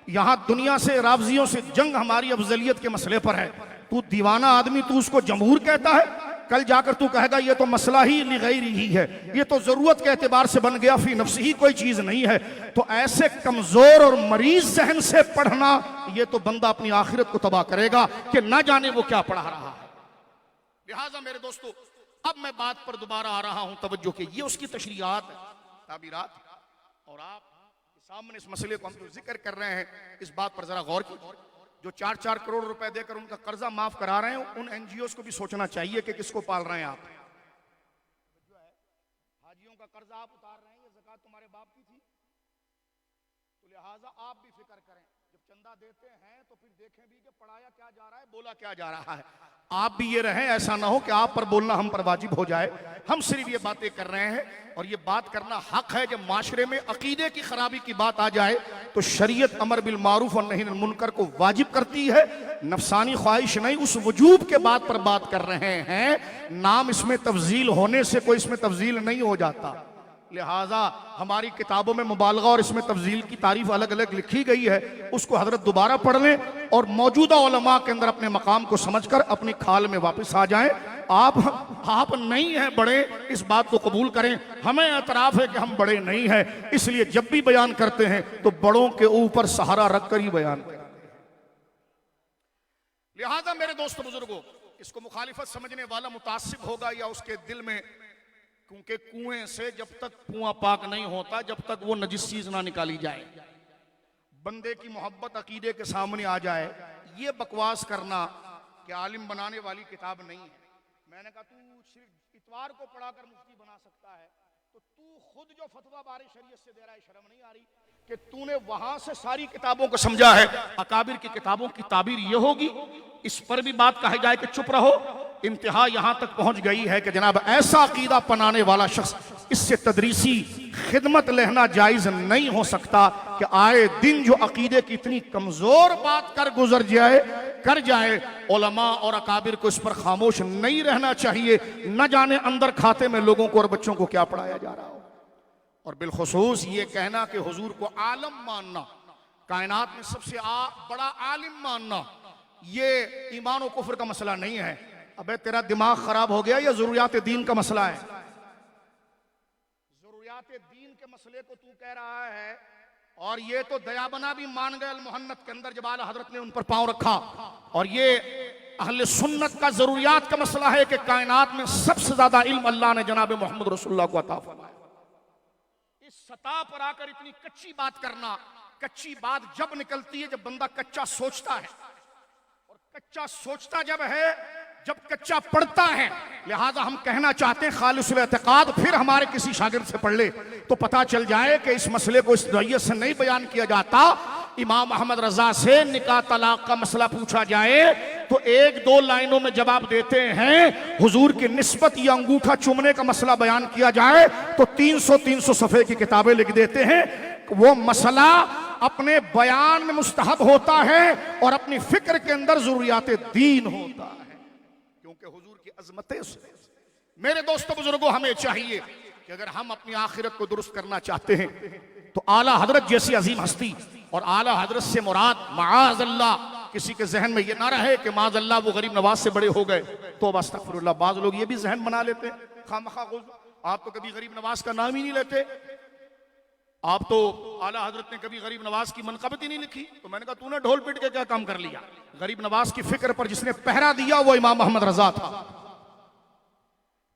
Speaker 1: यहां दुनिया से रावजियों से जंग हमारी अफजलियत के मसले पर है। तू दीवाना आदमी, तू उसको जमहूर कहता है, कल जाकर तू कहेगा ये तो मसला ही लिगैरी ही है, ये तो जरूरत के एतबार से बन गया, फी नफ्स ही कोई चीज नहीं है। तो ऐसे कमजोर और मरीज जहन से पढ़ना, ये तो बंदा अपनी आखिरत को तबाह करेगा कि ना जाने वो क्या पढ़ा रहा है। लिहाजा मेरे दोस्तों, अब मैं बात पर दोबारा आ रहा हूं, तवज्जो के, ये उसकी तशरीहात है, ताबीरात। और आप सामने इस मसले को हम जो जिक्र कर रहे हैं, इस बात पर जरा गौर की। जो 4-4 करोड़ रुपए देकर उनका कर्जा माफ करा रहे हैं, उन एनजीओ को भी सोचना चाहिए कि किसको पाल रहे हैं आप। जो है हाजियों का कर्जा आप उतार रहे हैं, ये ज़कात तुम्हारे बाप की थी, तो लिहाजा आप भी फिक्र करें, जब चंदा देते हैं तो फिर देखें भी कि पढ़ाया क्या जा रहा है, बोला क्या जा रहा है। आप भी ये रहें, ऐसा ना हो कि आप पर बोलना हम पर वाजिब हो जाए। हम सिर्फ ये बातें कर रहे हैं, और ये बात करना हक है। जब माशरे में अकीदे की खराबी की बात आ जाए तो शरीयत अमर बिल मारूफ और नही अनिल मुनकर को वाजिब करती है, नफसानी ख्वाहिश नहीं। उस वजूब के बात पर बात कर रहे हैं, नाम इसमें तफजील होने से कोई इसमें तफजील नहीं हो जाता। लिहाजा हमारी किताबों में मुबालगा और इसमें तफजील की तारीफ अलग अलग लिखी गई है, उसको हजरत दोबारा पढ़ लें और मौजूदा उलमा के अंदर अपने मकाम को समझकर अपनी खाल में वापस आ जाएं। आप नहीं हैं बड़े, इस बात को कबूल करें। हमें एतराफ है कि हम बड़े नहीं हैं, इसलिए जब भी बयान करते हैं तो बड़ों के ऊपर सहारा रखकर ही बयान करते हैं। लिहाजा मेरे दोस्तों बुजुर्गों, इसको मुखालिफत समझने वाला मुतासिब होगा या उसके दिल में, क्योंकि कुएं से जब तक कुआं पाक नहीं होता, जब तक वो नजिस चीज ना निकाली जाए, बंदे की मोहब्बत अकीदे के सामने आ जाए, ये बकवास करना कि आलिम बनाने वाली किताब नहीं है। मैंने कहा तू सिर्फ इतवार को पढ़ाकर मुफ्ती बना सकता है, तो तू खुद जो फतवा बारे शरीयत से दे रहा है, शर्म नहीं आ रही कि तूने वहां से सारी किताबों को समझा है? अकाबिर की किताबों की ताबीर ये होगी, इस पर भी बात कही जाए कि चुप रहो। इंतहा यहां तक पहुंच गई है कि जनाब ऐसा अकीदा अपनाने वाला शख्स, इससे तदरीसी खिदमत लेना जायज नहीं हो सकता कि आए दिन जो अकीदे की इतनी कमजोर बात कर जाए, उलमा और अकाबिर को इस पर खामोश नहीं रहना चाहिए। न जाने अंदर खाते में लोगों को और बच्चों को क्या पढ़ाया जा रहा हो। और बिलखुसूस ये कहना कि हुजूर को आलम मानना, कायनात में सबसे बड़ा आलिम मानना, ये ईमान और कुफ्र का मसला नहीं है। अबे तेरा दिमाग खराब हो गया या जरूरियात दीन का मसला है? जरूरियात दीन के मसले को तू कह रहा है, और ये तो दयाबना भी मान गए अल-मुहन्नत के अंदर जब आला हजरत ने उन पर पांव रखा। और ये अहले सुन्नत का जरूरियात का मसला है कि कायनात में सबसे ज्यादा इल्म अल्लाह ने जनाब मोहम्मद रसूलुल्लाह को अता फरमाया। इस सतह पर आकर इतनी कच्ची बात करना, कच्ची बात जब निकलती है जब बंदा कच्चा सोचता है, और कच्चा सोचता जब कच्चा पढ़ता है। लिहाजा हम कहना चाहते हैं खालिसुल एतकाद फिर हमारे किसी शागिर्द से पढ़ ले तो पता चल जाए कि इस मसले को इस नौइयत से नहीं बयान किया जाता। इमाम अहमद रजा से निकाह तलाक का मसला पूछा जाए तो 1-2 लाइनों में जवाब देते हैं। हुजूर की निस्बत या अंगूठा चूमने का मसला बयान किया जाए तो 300 सफ़े की किताबें लिख देते हैं। वो मसला अपने बयान में मुस्तहब होता है और अपनी फिक्र के अंदर जरूरियात दीन होता है, क्योंकि हुजूर की अजमतें। मेरे दोस्तों बुजुर्गों, हमें चाहिए कि अगर हम अपनी आखिरत को दुरुस्त करना चाहते हैं तो आला हजरत जैसी अजीम हस्ती, और आला हजरत से मुराद माअज़ल्लाह किसी के जहन में ये ना रहे कि माअज़ल्लाह वो गरीब नवाज से बड़े हो गए, तो अस्तगफिरुल्लाह। बाज लोग ये भी जहन बना लेते हैं खामखा। आप तो कभी गरीब नवाज का नाम ही नहीं लेते, आप तो आला हजरत ने कभी गरीब नवाज की मनक़बत ही नहीं लिखी। तो मैंने कहा तूने ढोल पीट के क्या काम कर लिया? गरीब नवाज की फिक्र पर जिसने पहरा दिया वो इमाम अहमद रजा था।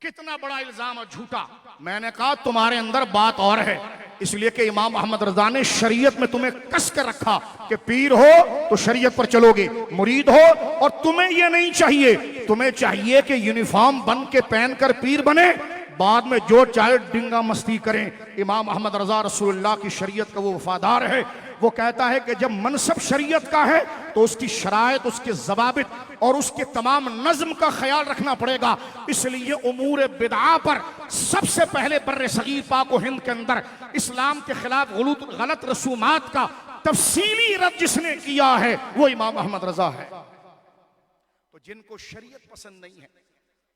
Speaker 1: कितना बड़ा इल्जाम और झूठा। मैंने कहा तुम्हारे अंदर बात और है, इसलिए कि इमाम अहमद रजा ने शरीयत में तुम्हें कस कर रखा कि पीर हो तो शरीयत पर चलोगे, मुरीद हो और तुम्हें यह नहीं चाहिए, तुम्हें चाहिए कि यूनिफॉर्म बन के पहनकर पीर बने, बाद में जो चाहे डिंगा मस्ती करें। इमाम अहमद रजा रसूलुल्लाह की शरीयत का वो वफादार है। वो कहता है कि जब मनसब शरीयत का है तो उसकी शरायत, उसके जवाबित और उसके तमाम नज्म का ख्याल रखना पड़ेगा। इसलिए उमूर बिदआ पर सबसे पहले बर्रे सगीर पाक व हिंद के अंदर इस्लाम के खिलाफ गलत रसूमात का तफसीली रद्द जिसने किया है वो इमाम अहमद रजा है। तो जिनको शरीयत पसंद नहीं है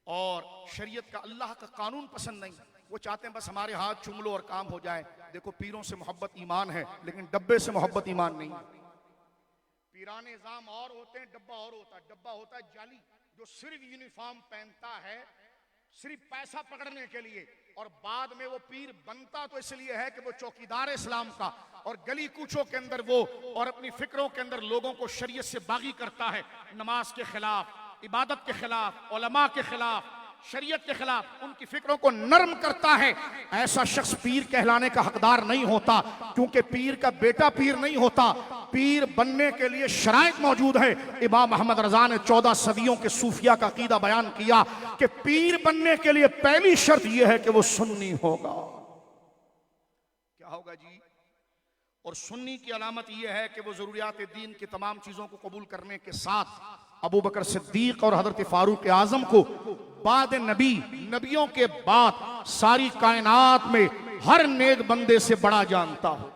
Speaker 1: और शरीयत का अल्लाह का कानून पसंद नहीं, वो चाहते हैं बस हमारे हाथ चूम लो और काम हो जाए। देखो पीरों से मोहब्बत ईमान है, लेकिन डब्बे से मोहब्बत ईमान नहीं। पीराने निजाम और होते हैं, डब्बा और होता है। डब्बा होता है जाली, जो सिर्फ यूनिफॉर्म पहनता है सिर्फ पैसा पकड़ने के लिए, और बाद में वो पीर बनता तो इसलिए है कि वो चौकीदार इस्लाम का, और गली कूचों के अंदर वो और अपनी फिक्रों के अंदर लोगों को शरीयत से बागी करता है, नमाज के खिलाफ, इबादत के खिलाफ, उलमा के खिलाफ, शरीयत के खिलाफ उनकी फिक्रों को नरम करता है, ऐसा शख्स पीर कहलाने का हकदार नहीं होता, क्योंकि पीर का बेटा पीर नहीं होता। पीर बनने के लिए शराइत मौजूद है। इमाम अहमद रजा ने 14 सदियों के सूफिया का अकीदा बयान किया कि पीर बनने के लिए पहली शर्त यह है कि वो सुन्नी होगा। क्या होगा जी? और सुन्नी की अलामत यह है कि वो ज़रूरियात दीन की तमाम चीज़ों को कबूल करने के साथ अबू बकर सिद्दीक और हज़रत फारूक आज़म को बाद नबी, नबियों के बाद सारी कायनात में हर नेक बंदे से बड़ा जानता हो।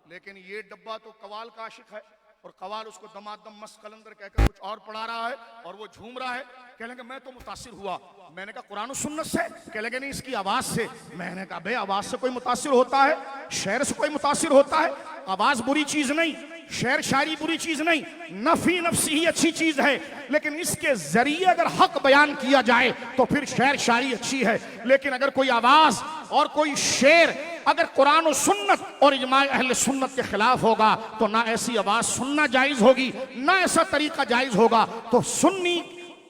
Speaker 1: लेकिन ये डब्बा तो कवाल का आशिक है, और कवाल उसको दमादम मस्त कलंदर कहकर कुछ और पढ़ा रहा है और वो झूम रहा है। कह लेंगे मैं तो मुतासिर हुआ। मैंने कहा कुरान और सुन्नत से। कह लेंगे नहीं, इसकी आवाज से। मैंने कहा बे आवाज से कोई मुतासिर होता है? शेर से कोई मुतासिर होता है? आवाज बुरी चीज नहीं, शेर शायरी बुरी चीज नहीं, नफी नफसी ही अच्छी चीज है, लेकिन इसके जरिए अगर हक बयान किया जाए तो फिर शेर शायरी अच्छी है। लेकिन अगर कोई आवाज और कोई शेर अगर कुरान और सुन्नत और इजमा अहले सुन्नत के खिलाफ होगा तो ना ऐसी आवाज सुनना जायज होगी, ना ऐसा तरीका जायज होगा। तो सुन्नी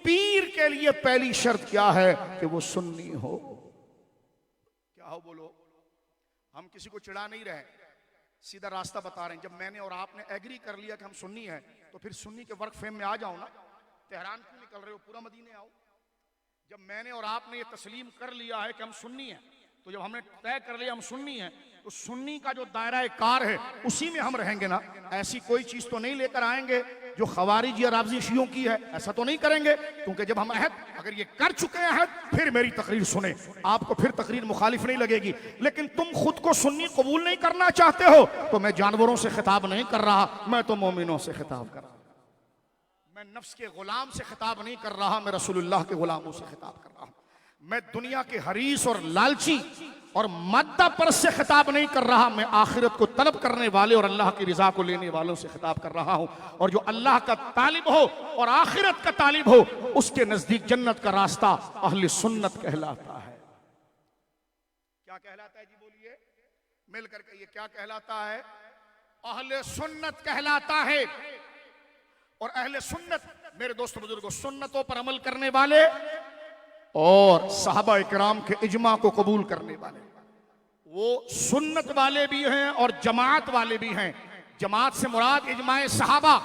Speaker 1: पीर के लिए पहली शर्त क्या है कि वो सुन्नी हो। क्या हो बोलो? हम किसी को चिढ़ा नहीं रहे, सीधा रास्ता बता रहे हैं। जब मैंने और आपने एग्री कर लिया कि हम सुन्नी हैं तो फिर सुन्नी के वर्क फेम में आ जाओ ना। तेहरान क्यों निकल रहे हो? पूरा मदीने आओ। जब मैंने और आपने ये तस्लीम कर लिया है कि हम सुन्नी हैं, तो जब हमने तय कर लिया हम सुन्नी हैं, तो सुन्नी का जो दायरा कार है उसी में हम रहेंगे ना। ऐसी कोई चीज तो नहीं लेकर आएंगे जो खवारिज या राबजी शियों की है, ऐसा तो नहीं करेंगे। क्योंकि जब हम अहद अगर ये कर चुके हैं अहद, फिर मेरी तकरीर सुने, आपको फिर तकरीर मुखालिफ नहीं लगेगी। लेकिन तुम खुद को सुन्नी कबूल नहीं करना चाहते हो तो मैं जानवरों से खिताब नहीं कर रहा, मैं तो मोमिनों से खिताब कर रहा हूं। मैं नफ्स के गुलाम से खिताब नहीं कर रहा, मैं रसूलुल्लाह के गुलामों से खिताब कर रहा हूं। मैं दुनिया के हरीस और लालची और मादा परस्त से खिताब नहीं कर रहा, मैं आखिरत को तलब करने वाले और अल्लाह की रिजा को लेने वालों से खिताब कर रहा हूं। और जो अल्लाह का तालिब हो और आखिरत का तालिब हो, उसके नजदीक जन्नत का रास्ता अहले सुन्नत कहलाता है। क्या कहलाता है जी? बोलिए मिलकर के, ये क्या कहलाता है? अहले सुन्नत कहलाता है। और अहले सुन्नत मेरे दोस्तों बुजुर्गों, सुन्नतों पर अमल करने वाले और सहाबा इकराम के इजमा को कबूल करने वाले, वो सुन्नत वाले भी हैं और जमात वाले भी हैं। जमात से मुराद इजमाए सहाबा,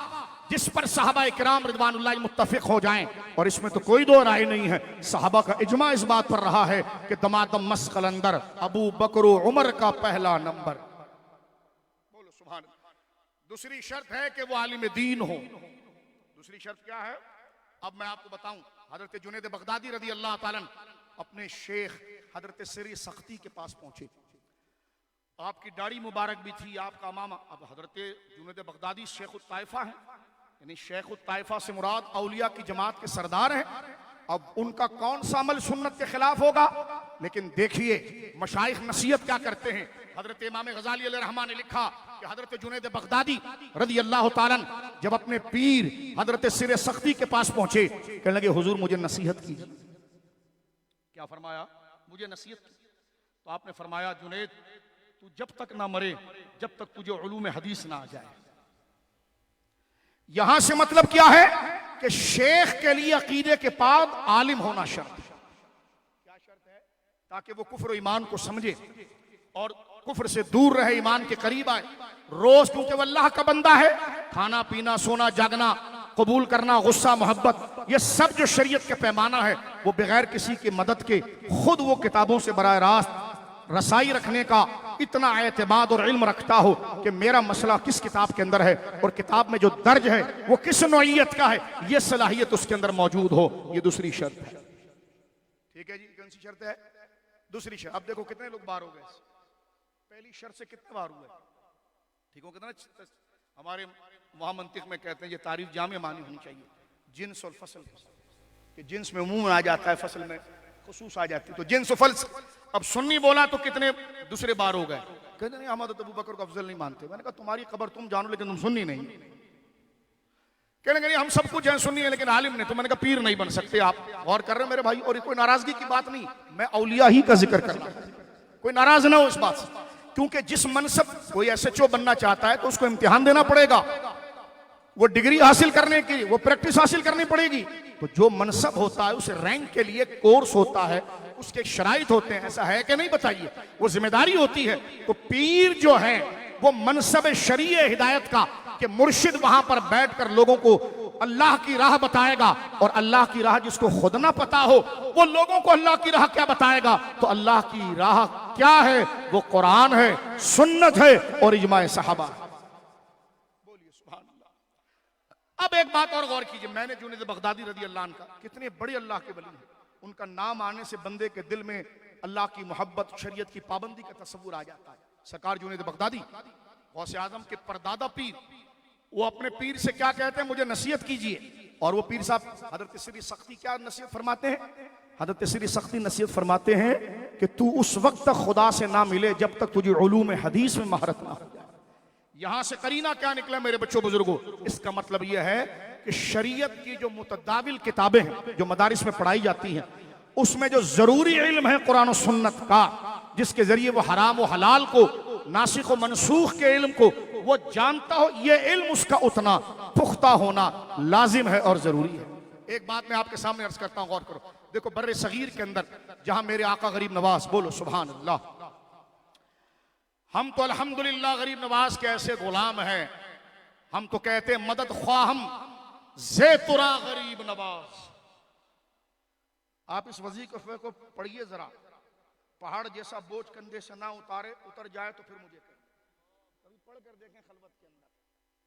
Speaker 1: जिस पर सहाबा इकराम रिदवानुल्लाह मुत्तफिक हो जाएं, और इसमें तो कोई दो राय नहीं है। सहाबा का इजमा इस बात पर रहा है कि दमादम मस्त कलंदर अबू बकर उमर का पहला नंबर। बोलो सुभान अल्लाह। दूसरी शर्त है कि वो आलिम दीन हो। दूसरी शर्त क्या है? अब मैं आपको बताऊं। हजरत जुनैद बगदादी रदी अल्लाह ताला अपने शेख हजरत सिरी सख्ती के पास पहुंचे। आपकी दाढ़ी मुबारक भी थी, आपका मामा। अब हजरत जुनैद बगदादी शेख उत ताइफा है, यानी शेख उत ताइफा से मुराद औलिया की जमात के सरदार हैं। अब उनका कौन सा अमल सुन्नत के खिलाफ होगा? लेकिन देखिए मशाइख नसीहत क्या करते हैं। हजरत इमाम गजाली अलैहिर्रहमान ने लिखा कि हजरत जुनैद बगदादी रदी अल्लाह ताला जब अपने पीर हजरत सिरे सख्ती के पास पहुंचे, कहने लगे हुजूर मुझे नसीहत कीजिए। क्या फरमाया? मुझे नसीहत की। तो आपने फरमाया जुनैद तू जब तक ना मरे, जब तक तुझे उलूम हदीस ना आ जाए। यहां से मतलब क्या है कि शेख के लिए अकीदे के बाद आलिम होना शर्त है। क्या शर्त है? ताकि वो कुफ्र ईमान को समझे और कुफ्र से दूर रहे, ईमान के करीब आए रोज, क्योंकि वो अल्लाह का बंदा है। खाना पीना सोना जागना कबूल करना, गुस्सा मोहब्बत, ये सब जो शरीयत के पैमाना है वो बगैर किसी की मदद के खुद वो किताबों से बराह रास्त रसाई रखने का इतना एतमाद और इल्म रखता हो कि मेरा मसला किस किताब के अंदर है और किताब में जो दर्ज है वो किस नौइयत का है, ये सलाहियत उसके अंदर मौजूद हो। ये दूसरी शर्त है। ठीक है जी, कौन सी शर्त है? दूसरी शर्त। अब देखो कितने लोग बार हो गए। पहली शर्त से कितने बार हुए? ठीक हो? कितना हमारे महामंतिक में कहते हैं ये तारीफ जामे मानी होनी चाहिए। जिन्स और फसल कि जिन्स में उमूम आ जाता है, फसल में खुसूस आ जाती है। तो जिन्स और फसल। अब सुन्नी बोला तो कितने दूसरे बार हो गए? कहते नहीं हम अबू बकर को अफजल नहीं मानते। मैंने कहा तुम्हारी खबर तुम जानो लेकिन तुम सुन्नी नहीं। कहने नहीं हम सब कुछ हैं सुन्नी है लेकिन आलिम नहीं। तो मैंने कहा पीर नहीं बन सकते आप। गौर कर रहे हैं मेरे भाई? और कोई नाराजगी की बात नहीं, मैं औलिया ही का जिक्र कर रहा हूं, कोई नाराज ना हो इस बात से। क्योंकि जिस मनसब कोई एसएचओ बनना चाहता है तो उसको इम्तिहान देना पड़ेगा। वो डिग्री हासिल करने की, वो प्रैक्टिस हासिल करनी पड़ेगी। तो जो मनसब होता है, उस रैंक के लिए कोर्स होता है, उसके शराइत होते हैं। ऐसा है कि नहीं, बताइए? वो जिम्मेदारी होती है। तो पीर जो है वो मनसब शरीय हिदायत का, कि मुर्शिद वहां पर बैठकर लोगों को अल्लाह की राह बताएगा, और अल्लाह की राह जिसको खुद ना पता हो वो लोगों को अल्लाह की राह क्या बताएगा। तो अल्लाह की राह क्या है? वो कुरान है, सुन्नत है और इजमाए सहाबा है। बोलिए सुभान अल्लाह। अब एक बात और गौर कीजिए, मैंने जुनैद बगदादी रज़ी अल्लाह अन्हु का, कितने बड़े अल्लाह के वली हैं, उनका नाम आने से बंदे के दिल में अल्लाह की मोहब्बत, शरीयत की पाबंदी का तस्वुर आ जाता है। सरकार जुनैद बगदादी गौसे आजम के परदादा पीर, वो अपने पीर से क्या कहते हैं? मुझे नसीहत कीजिए। और वो पीर साहब हजरत सिरी सख्ती क्या नसीहत फरमाते हैं? हजरत सिरी सख्ती नसीहत फरमाते हैं कि तू उस वक्त तक खुदा से ना मिले जब तक तुझे उलूम हदीस में महारत ना हो जाए। यहां से करीना क्या निकला मेरे बच्चों बुजुर्गों? इसका मतलब यह है कि शरीयत की जो मुतदाविल किताबें हैं, जो मदारिस में पढ़ाई जाती हैं, उसमें जो जरूरी इल्म है कुरान और सुन्नत का, जिसके जरिए वो हराम और हलाल को, नासिख और मनसूख के इल्म को वो जानता हो, ये इल्म उसका उतना पुख्ता होना लाजिम है और जरूरी है। एक बात मैं आपके सामने अर्ज करता हूं, गौर करो। देखो बर्रे सगीर के अंदर जहां मेरे आका गरीब नवाज, बोलो सुभान अल्लाह, हम तो अल्हम्दुलिल्लाह गरीब नवाज के ऐसे गुलाम हैं, हम तो कहते हैं मदद ख्वाह हम ज़ेतुरा गरीब नवाज। आप इस वजीफे को पढ़िए जरा, पहाड़ जैसा बोझ कंधे से ना उतारे, उतर जाए तो फिर मुझे कहें। कभी पढ़ कर देखें खलवत के अंदर,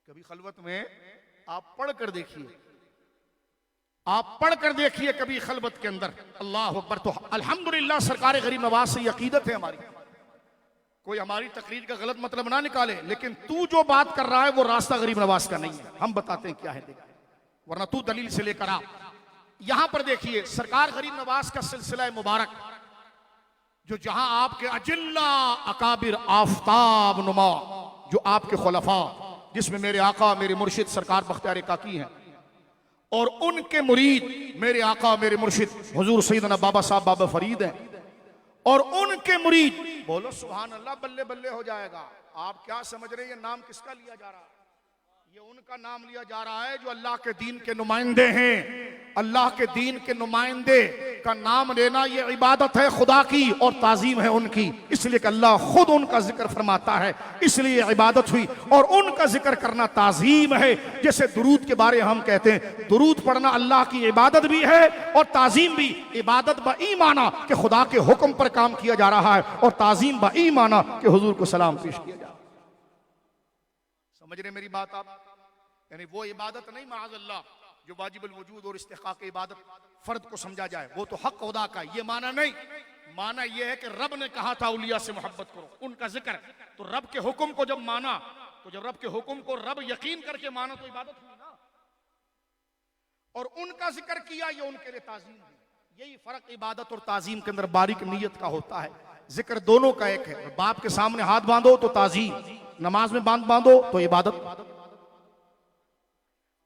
Speaker 1: कभी खलवत में आप पढ़ कर देखिए, आप पढ़ कर देखिए कभी खलवत के अंदर। अल्लाह अकबर। तो अल्हम्दुलिल्लाह सरकार गरीब नवाज से अकीदत है हमारी, कोई हमारी तकरीर का गलत मतलब ना निकाले, लेकिन तू जो बात कर रहा है वो रास्ता गरीब नवाज का नहीं है। हम बताते हैं क्या है, देखा, वरना तू दलील से लेकर आ। यहां पर देखिए सरकार गरीब नवाज का सिलसिला मुबारक, जो जहां आपके अजिल्ला अकाबिर आफताब नुमा, जो आपके खुलफा, जिसमें मेरे आका मेरे मुर्शिद सरकार बख्तियार काकी हैं, और उनके मुरीद मेरे आका मेरे मुर्शिद हुजूर सैयदना बाबा साहब बाबा फरीद हैं, और उनके मुरीद, बोलो सुभान अल्लाह, बल्ले बल्ले हो जाएगा। आप क्या समझ रहे हैं ये नाम किसका लिया जा रहा है? ये उनका नाम लिया जा रहा है जो अल्लाह के दीन के नुमाइंदे हैं। अल्लाह के दीन के नुमाइंदे का नाम लेना ये इबादत है खुदा की और ताजीम है उनकी, इसलिए कि अल्लाह खुद उनका जिक्र फरमाता है, इसलिए इबादत हुई। और उनका जिक्र करना ताजीम है। जैसे दुरूद के बारे हम कहते हैं, दुरूद पढ़ना अल्लाह की इबादत भी है और ताजीम भी। इबादत बईमाना कि खुदा के हुक्म पर काम किया जा रहा है, और ताजीम बईमाना कि हुजूर को सलाम पेश किया जा रहा है। समझ रहे मेरी बात आप? यानी वो इबादत नहीं माअज़ल्लाह जो वाजिबुल वजूद और इस्तिहकाक इबादत फर्द को समझा जाए, वो तो हक खुदा का, ये माना नहीं। माना ये है कि रब ने कहा था औलिया से मोहब्बत करो, उनका जिक्र, तो रब के हुक्म को जब माना, तो जब रब के हुक्म को रब यकीन करके माना तो इबादत हुई ना। और उनका जिक्र किया, ये उनके लिए ताजीम है। यही फर्क इबादत और ताजीम के अंदर बारीक नीयत का होता है। जिक्र दोनों का एक है। बाप के सामने हाथ बांधो तो ताजीम, नमाज में बांधो तो इबादत,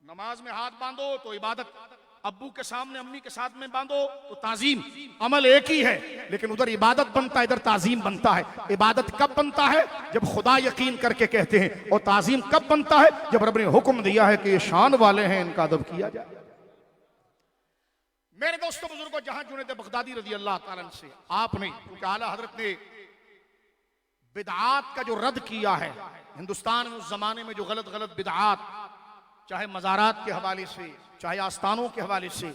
Speaker 1: नमाज में हाथ बांधो तो इबादत, अब्बू के सामने अम्मी के साथ में बांधो तो ताजीम। अमल एक ही है, लेकिन उधर इबादत बनता है, इधर ताजीम बनता है। इबादत कब बनता है? जब खुदा यकीन करके कहते हैं। और ताजीम कब बनता है? जब रब ने हुक्म दिया है कि ये शान वाले हैं, इनका अदब किया जाए। मेरे दोस्तों बुजुर्गों, जहां जुनैद बगदादी रज़ी अल्लाह ताला अन्हु से आपने, क्योंकि आला हजरत ने बिदआत का जो रद्द किया है, हिंदुस्तान में उस जमाने में जो गलत गलत बिदआत, चाहे मज़ारात के हवाले से, चाहे आस्थानों के हवाले से,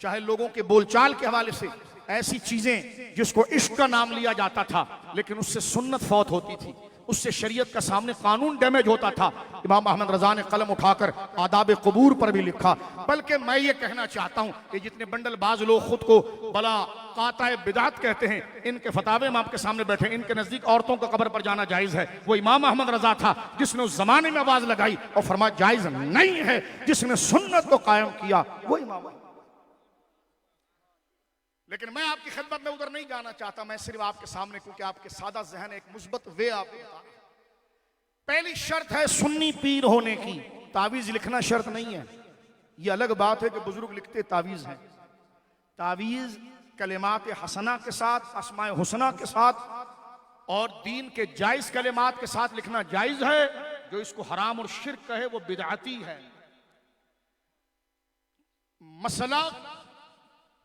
Speaker 1: चाहे लोगों के बोलचाल के हवाले से, ऐसी चीजें जिसको इश्क का नाम लिया जाता था, लेकिन उससे सुन्नत फौत होती थी, उससे शरीयत का सामने कानून डैमेज होता था। इमाम अहमद रजा ने कलम उठाकर आदाब कबूर पर भी लिखा। बल्कि मैं ये कहना चाहता हूँ कि जितने बंडलबाज लोग खुद को बला काताए बिदात कहते हैं, इनके फतावे में आपके सामने बैठे, इनके नजदीक औरतों का कब्र पर जाना जायज है। वो इमाम अहमद रजा था जिसने उस जमाने में आवाज लगाई और फरमाया जायज नहीं है। जिसने सुन्नत को कायम किया वो इमाम। लेकिन मैं आपकी खिदमत में उधर नहीं जाना चाहता, मैं सिर्फ आपके सामने, क्योंकि आपके सादा जहन एक मुस्बत वे आपको बता। पहली शर्त है सुन्नी पीर होने की। तावीज लिखना शर्त नहीं है। ये अलग बात है कि बुजुर्ग लिखते तावीज हैं। तावीज कलिमात हसना के साथ, अस्माए हुसना के साथ और दीन के जायज कलिमात के साथ लिखना जायज है। जो इसको हराम और शिर्क कहे वो बिदअती है। मसला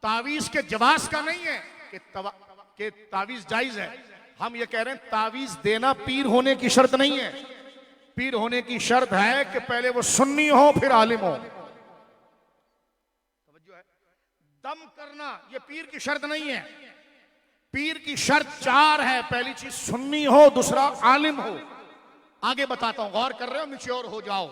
Speaker 1: तावीज के जवाज का नहीं है कि तावीज जायज है। हम ये कह रहे हैं तावीज देना पीर होने की शर्त नहीं है। पीर होने की शर्त है कि पहले वो सुन्नी हो फिर आलिम हो। दम करना ये पीर की शर्त नहीं है। पीर की शर्त 4 है। पहली चीज सुन्नी हो, दूसरा आलिम हो। आगे बताता हूं, गौर कर रहे हो, मिच्योर हो जाओ।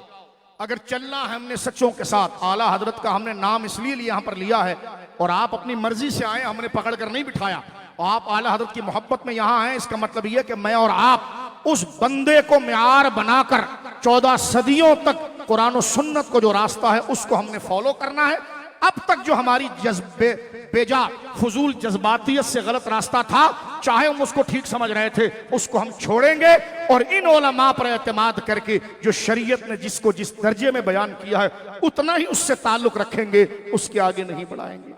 Speaker 1: अगर चलना है हमने सच्चों के साथ, आला हजरत का हमने नाम इसलिए यहां पर लिया है और आप अपनी मर्जी से आए, हमने पकड़ कर नहीं बिठाया। और आप आला हजरत की मोहब्बत में यहां आए, इसका मतलब यह कि मैं और आप उस बंदे को म्यार बनाकर 14 सदियों तक कुरान और सुन्नत को जो रास्ता है उसको हमने फॉलो करना है। अब तक जो हमारी जज्बे बेजा फजूल जज्बातियत से गलत रास्ता था, चाहे हम उसको ठीक समझ रहे थे, उसको हम छोड़ेंगे और इन उलमा पर एतमाद करके जो शरीयत ने जिसको जिस दर्जे में बयान किया है उतना ही उससे ताल्लुक रखेंगे, उसके आगे नहीं बढ़ाएंगे।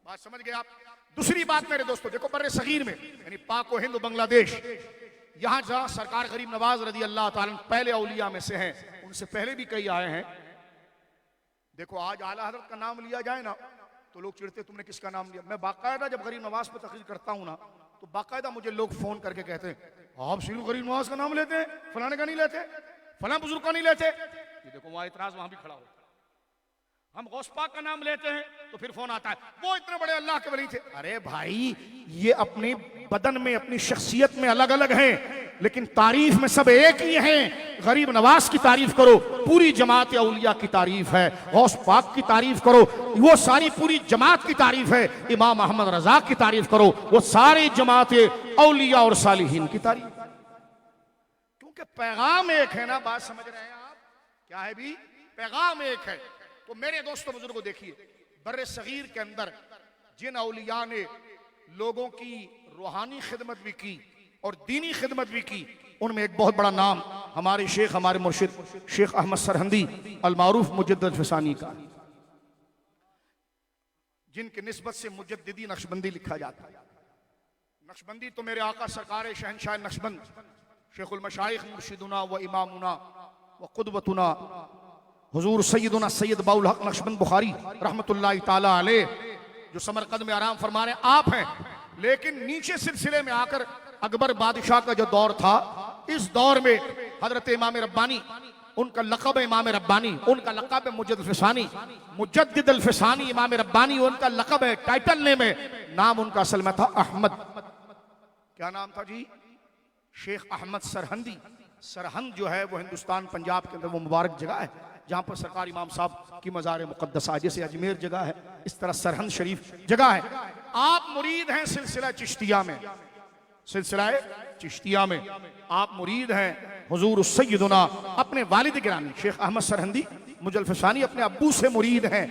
Speaker 1: बात समझ गए आप? दूसरी बात मेरे दोस्तों, देखो बर्रे सगीर में यानी पाक व हिंद बांग्लादेश, यहां जहां सरकार गरीब नवाज रदी अल्लाह ताला पहले औलिया में से हैं, उनसे पहले भी कई आए हैं। देखो आज आला हजरत का नाम लिया जाए ना तो लोग चिढ़ते तुमने किसका नाम लिया। मैं बाकायदा जब गरीब नवाज पर तकरीर करता हूं ना तो बाकायदा मुझे लोग फोन करके कहते हैं आप सिर्फ गरीब नवाज का नाम लेते हैं, फलाने का नहीं लेते, फलां बुजुर्ग का नहीं लेते। ये देखो वहां इतराज वहां भी खड़ा हो। हम गौस पाक का नाम लेते हैं तो फिर फोन आता है वो इतने बड़े अल्लाह के वली थे। अरे भाई ये अपने बदन में अपनी शख्सियत में अलग अलग हैं, लेकिन तारीफ में सब एक ही हैं। गरीब नवाज की तारीफ करो, पूरी जमात औलिया की तारीफ है। गौस पाक की तारीफ करो, वो सारी पूरी जमात की तारीफ है। इमाम अहमद रजा की तारीफ करो, वो सारी जमात औलिया और सालिहीन की तारीफ। क्योंकि पैगाम एक है ना। बात समझ रहे हैं आप? क्या है भी? पैगाम एक है। तो मेरे दोस्तों बुजुर्गों देखिए, बर्रे सगीर के अंदर जिन औलिया ने लोगों की रूहानी खिदमत भी की और दीनी खिदमत भी की, उनमें एक बहुत बड़ा नाम हमारे शेख, हमारे मुर्शिद शेख अहमद सरहंदी अल-मारूफ मुजद्दिद फिसानी का, जिनके निस्बत से मुजद्दिदी नक्शबंदी लिखा जाता है। नक्शबंदी तो मेरे आका सरकार शहनशाह नक्शबंद शेखुल मशाइख मुर्शिदुना व इमामुना व कुदवतुना हुजूर सैयदुना सैयद बाउल हक नक्शबंद बुखारी रहमतुल्लाहि ताला अलैह जो समरकंद में आराम फरमा रहे आप हैं। लेकिन नीचे सिलसिले में आकर अकबर बादशाह का जो दौर था, इस दौर में हजरत इमाम रब्बानी, उनका लक़ब इमाम रब्बानी, उनका लक़ब है मुजद्दिद अल फिसानी इमाम रब्बानी उनका लक़ब है। टाइटल नेम है, नाम उनका असल में था अहमद। क्या नाम था जी? शेख अहमद सरहंदी। सरहंद जो है वो हिंदुस्तान पंजाब के अंदर वो मुबारक जगह है जहां पर सरकार इमाम साहब की मज़ार मुक़द्दसा, जैसे अजमेर जगह है इस तरह सरहंद शरीफ जगह है। आप मुरीद हैं सिलसिला चिश्तिया में, सिलसिला चिश्तिया में आप मुरीद हैं। हुजूर सैयदुना अपने वालिद गिरामी शेख अहमद सरहंदी मुजल फिसानी अपने अब्बू से मुरीद हैं।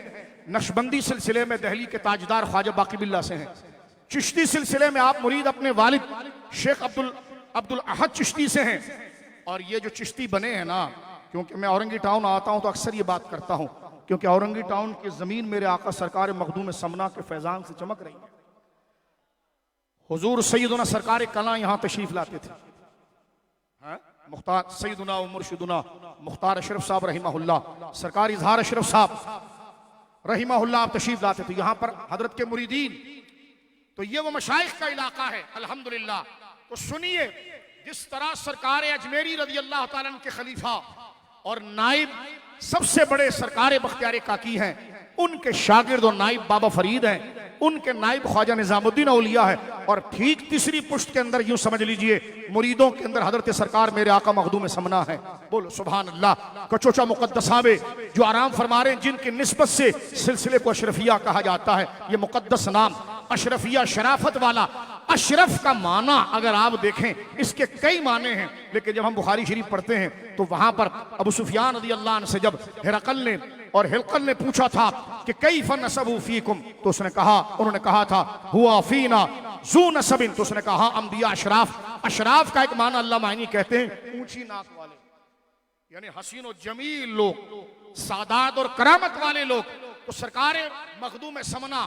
Speaker 1: नक्शबंदी सिलसिले में दहली के ताजदार ख्वाजा बाकी बिल्ला से हैं। चिश्ती सिलसिले में आप मुरीद अपने वालिद शेख अब्दुल अहद चिश्ती से हैं। और ये जो चिश्ती बने हैं ना, क्योंकि मैं औरंगी टाउन आता हूं तो अक्सर ये बात करता हूं, क्योंकि औरंगी टाउन की जमीन मेरे आका सरकार मखदूम समना के फैजान से चमक रही है। हुजूर सैयदुना सरकार कला यहां तशरीफ लाते थे। मुख्तार सैयदुना व मुर्शिदुना मुख्तार अशरफ साहब रहिमहुल्लाह, सरकार इजहार अशरफ साहब रहिमहुल्लाह आप तशरीफ लाते थे यहां पर हजरत के मुरीदीन। तो ये वो मशाइख का इलाका है अल्हम्दुलिल्लाह। तो सुनिए, जिस तरह सरकार अजमेरी रदी अल्लाह ताला के खलीफा और नाइब सबसे बड़े सरकार बख्तियार काकी हैं, उनके शागिर्द और नाइब बाबा फरीद हैं, उनके नाइब ख्वाजा निजामुद्दीन औलिया है। और ठीक तीसरी पुश्त के अंदर यूं समझ लीजिए मुरीदों के अंदर हजरत सरकार मेरे आका मखदूम समना है। बोलो सुभान अल्लाह। कचोचा मुकद्दसा में जो आराम फरमा रहे हैं, जिनकी निस्बत से सिलसिले को अशरफिया कहा जाता है। ये मुकद्दस नाम अशरफिया शराफत वाला। अशरफ का माना अगर आप देखें इसके कई माने हैं, लेकिन जब हम बुखारी शरीफ पढ़ते हैं तो वहां पर अबू सुफियान रज़ी अल्लाह अन्हु से जब हिरकल ने पूछा था कि कैफ़ नसबु फीकुम, तो उन्होंने कहा था हुआ फीना ज़ू नसबिन, तो उसने कहा अंबिया अशराफ। अशराफ का एक माना अल्लाह मायनी कहते हैं ऊंची नाक वाले, यानी हसीन और जमील लोग, सादात और करामत वाले लोग। तो सरकार मखदूम समना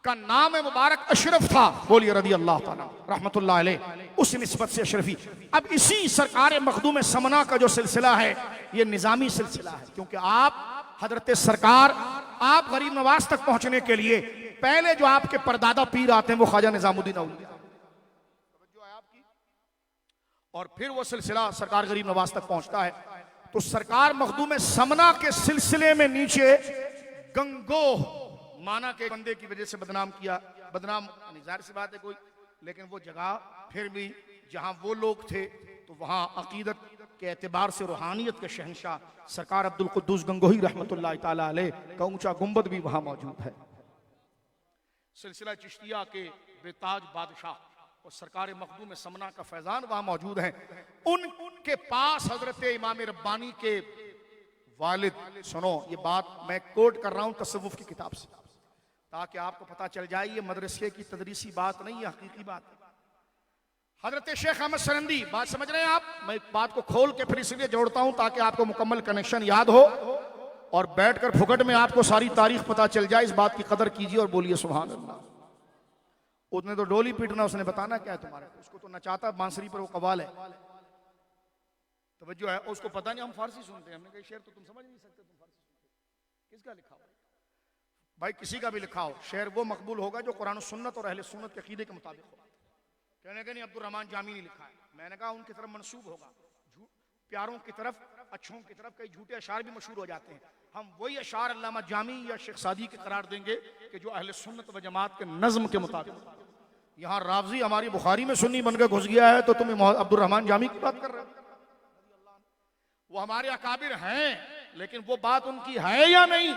Speaker 1: का नाम मुबारक अशरफ था। बोलिए रदी अल्लाह ताला रहमतुल्लाह अलैह, उस निस्बत से अशरफी। अब इसी सरकार मखदूम समना का जो सिलसिला है ये निजामी सिलसिला है, क्योंकि आप हजरत सरकार आप गरीब नवाज तक पहुंचने के लिए पहले जो आपके परदादा पीर आते हैं वो ख्वाजा निजामुद्दीन औलिया, और फिर वो सिलसिला सरकार गरीब नवाज तक पहुंचता है। तो सरकार मखदूम समना के सिलसिले में नीचे गंगोह माना के बंदे की वजह से बदनाम किया, बदनाम जाहिर सी बात है कोई, लेकिन वो जगह फिर भी जहां वो लोग थे तो वहां अकीदत के एतबार से रूहानियत के शहंशाह सरकार अब्दुल कुद्दूस गंगोही रहमतुल्लाह ताला अलैह का ऊंचा गुंबद भी वहां मौजूद है। सिलसिला चिश्तिया के बेताज बादशाह और सरकार मखदूम समना का फैजान वहां मौजूद है। उनके पास हजरत इमाम रब्बानी के वालिद, सुनो ये बात मैं कोट कर रहा हूं तसव्वुफ की किताब से ताकि आपको पता चल जाए ये मदरसे की तदरीसी बात नहीं है, हकीकी बात है। हजरत शेख अहमद सरंदी, बात समझ रहे हैं आप, मैं बात को खोल के फिर इसलिए जोड़ता हूं ताकि आपको मुकम्मल कनेक्शन याद हो और बैठकर फुकट में आपको सारी तारीख पता चल जाए। इस बात की कदर कीजिए और बोलिए सुभान अल्लाह। उसने तो डोली पीटना, उसने बताना क्या है तुम्हारे, उसको तो नचाता बांसुरी पर वो कवाल है, तवज्जो है, उसको पता नहीं हम फारसी सुनते हैं। हमने कहा शेर तो तुम समझ नहीं सकते, तुम फारसी सुनते, किसका लिखा हो भाई, किसी का भी लिखा हो शेर वो मकबूल होगा जो कुरान सुन्नत और अहले सुन्नत के अकीदे के मुताबिक हो। कहने के नहीं अब्दुल रहमान जामी ने लिखा है, मैंने कहा उनकी तरफ मंसूब होगा, प्यारों की तरफ, अच्छों की तरफ कई झूठे अशार भी मशहूर हो जाते हैं। हम वही अशार अल्लामा जामी या शेख सादी के करार देंगे कि जो अहले सुन्नत व जमात के नज्म के मुताबिक। यहाँ रावजी हमारी बुखारी में सुन्नी बनकर घुस गया है तो तुम अब्दुल रहमान जामी की बात कर रहे हो। वो हमारे अकाबिर हैं, लेकिन वो बात उनकी है या नहीं,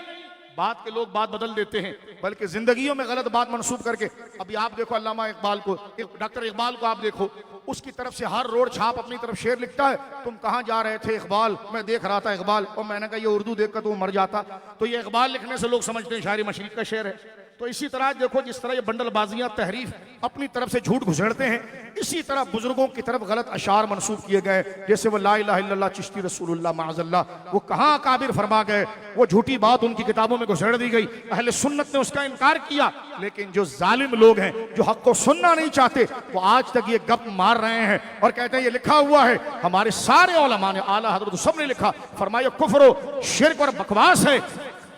Speaker 1: बात के लोग बात बदल देते हैं, बल्कि जिंदगियों में गलत बात मंसूब करके। अभी आप देखो अल्लामा इकबाल को, डॉक्टर इकबाल को आप देखो, उसकी तरफ से हर रोड छाप अपनी तरफ शेर लिखता है, तुम कहाँ जा रहे थे इकबाल, मैं देख रहा था इकबाल, और मैंने कहा ये उर्दू देखकर तो मर जाता। तो ये इकबाल लिखने से लोग समझते हैं शायरी मशरिक का शेर है। तो इसी तरह देखो जिस तरह ये बंडलबाजियां तहरीफ अपनी तरफ से झूठ घुसेड़ते हैं, इसी तरह बुजुर्गों की तरफ गलत अशार मंसूब किए गए। जैसे वो ला इलाहा इल्लल्लाह चिश्ती रसूलुल्लाह माअज़ल्लाह, वो कहाँ काबिर फरमा गए, वो झूठी बात उनकी किताबों में घुसेड़ दी गई, अहले सुन्नत ने उसका इनकार किया। लेकिन जो जालिम लोग हैं जो हक को सुनना नहीं चाहते, वो आज तक ये गप मार रहे हैं और कहते हैं ये लिखा हुआ है। हमारे सारे उलमा ने, आला हज़रत सब ने लिखा, फरमाया कुफ्र, शिर्क और बकवास है,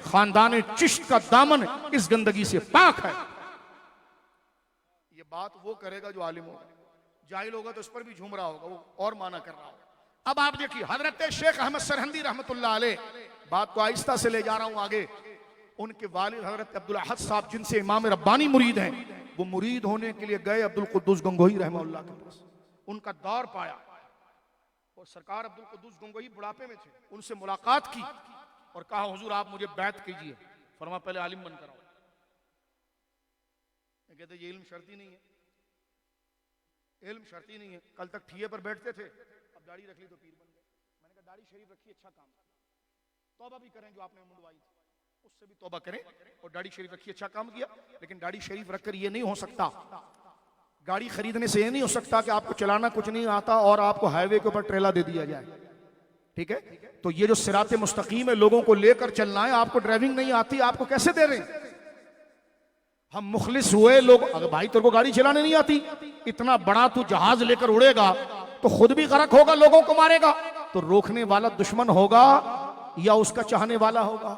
Speaker 1: खानदान चिश्त का दामन इस गंदगी से पाक है। ये बात वो करेगा जो आलिम होगा, जाहिल होगा तो इस पर भी झूम रहा होगा, वो और माना कर रहा होगा। अब आप देखिए हजरत शेख अहमद सरहंदी रहमतुल्लाह अलैह, बात को आहिस्ता से ले जा रहा हूं आगे। उनके वालिद हजरत अब्दुल अहद साहब जिनसे इमाम रब्बानी मुरीद हैं, वो मुरीद होने के लिए गए अब्दुल कुद्दूस गंगोही रहमतुल्लाह के पास, उनका दौर पाया और सरकार अब्दुल कुद्दूस गंगोही बुढ़ापे में थे, उनसे मुलाकात की और कहा हुजूर आप मुझे बैत कीजिए। फरमा पहले आलिम बनकर आओ। कहते ये इल्म शर्ती नहीं है, इल्म शर्ती नहीं है। कल तक ठिये पर बैठते थे, अब दाढ़ी रख ली तो पीर बन गए। मैंने कहा दाढ़ी शरीफ रखी, अच्छा काम, तौबा भी करें जो आपने मुंडवाई थी उससे भी तौबा करें, और दाढ़ी शरीफ रखी, अच्छा काम किया। लेकिन दाढ़ी शरीफ रखकर ये नहीं हो सकता, गाड़ी खरीदने से ये नहीं हो सकता कि आपको चलाना कुछ नहीं आता और आपको हाईवे के ऊपर ट्रेला दे दिया जाए, ठीक है। तो ये जो सिराते मुस्तकीम है, लोगों को लेकर चलना है, आपको ड्राइविंग नहीं आती, आपको कैसे दे रहे हैं? हम मुखलिस हुए लोग, अगर भाई तेरे को गाड़ी चलाने नहीं आती, इतना बड़ा तू जहाज लेकर उड़ेगा तो खुद भी गरक होगा, लोगों को मारेगा, तो रोकने वाला दुश्मन होगा या उसका चाहने वाला होगा?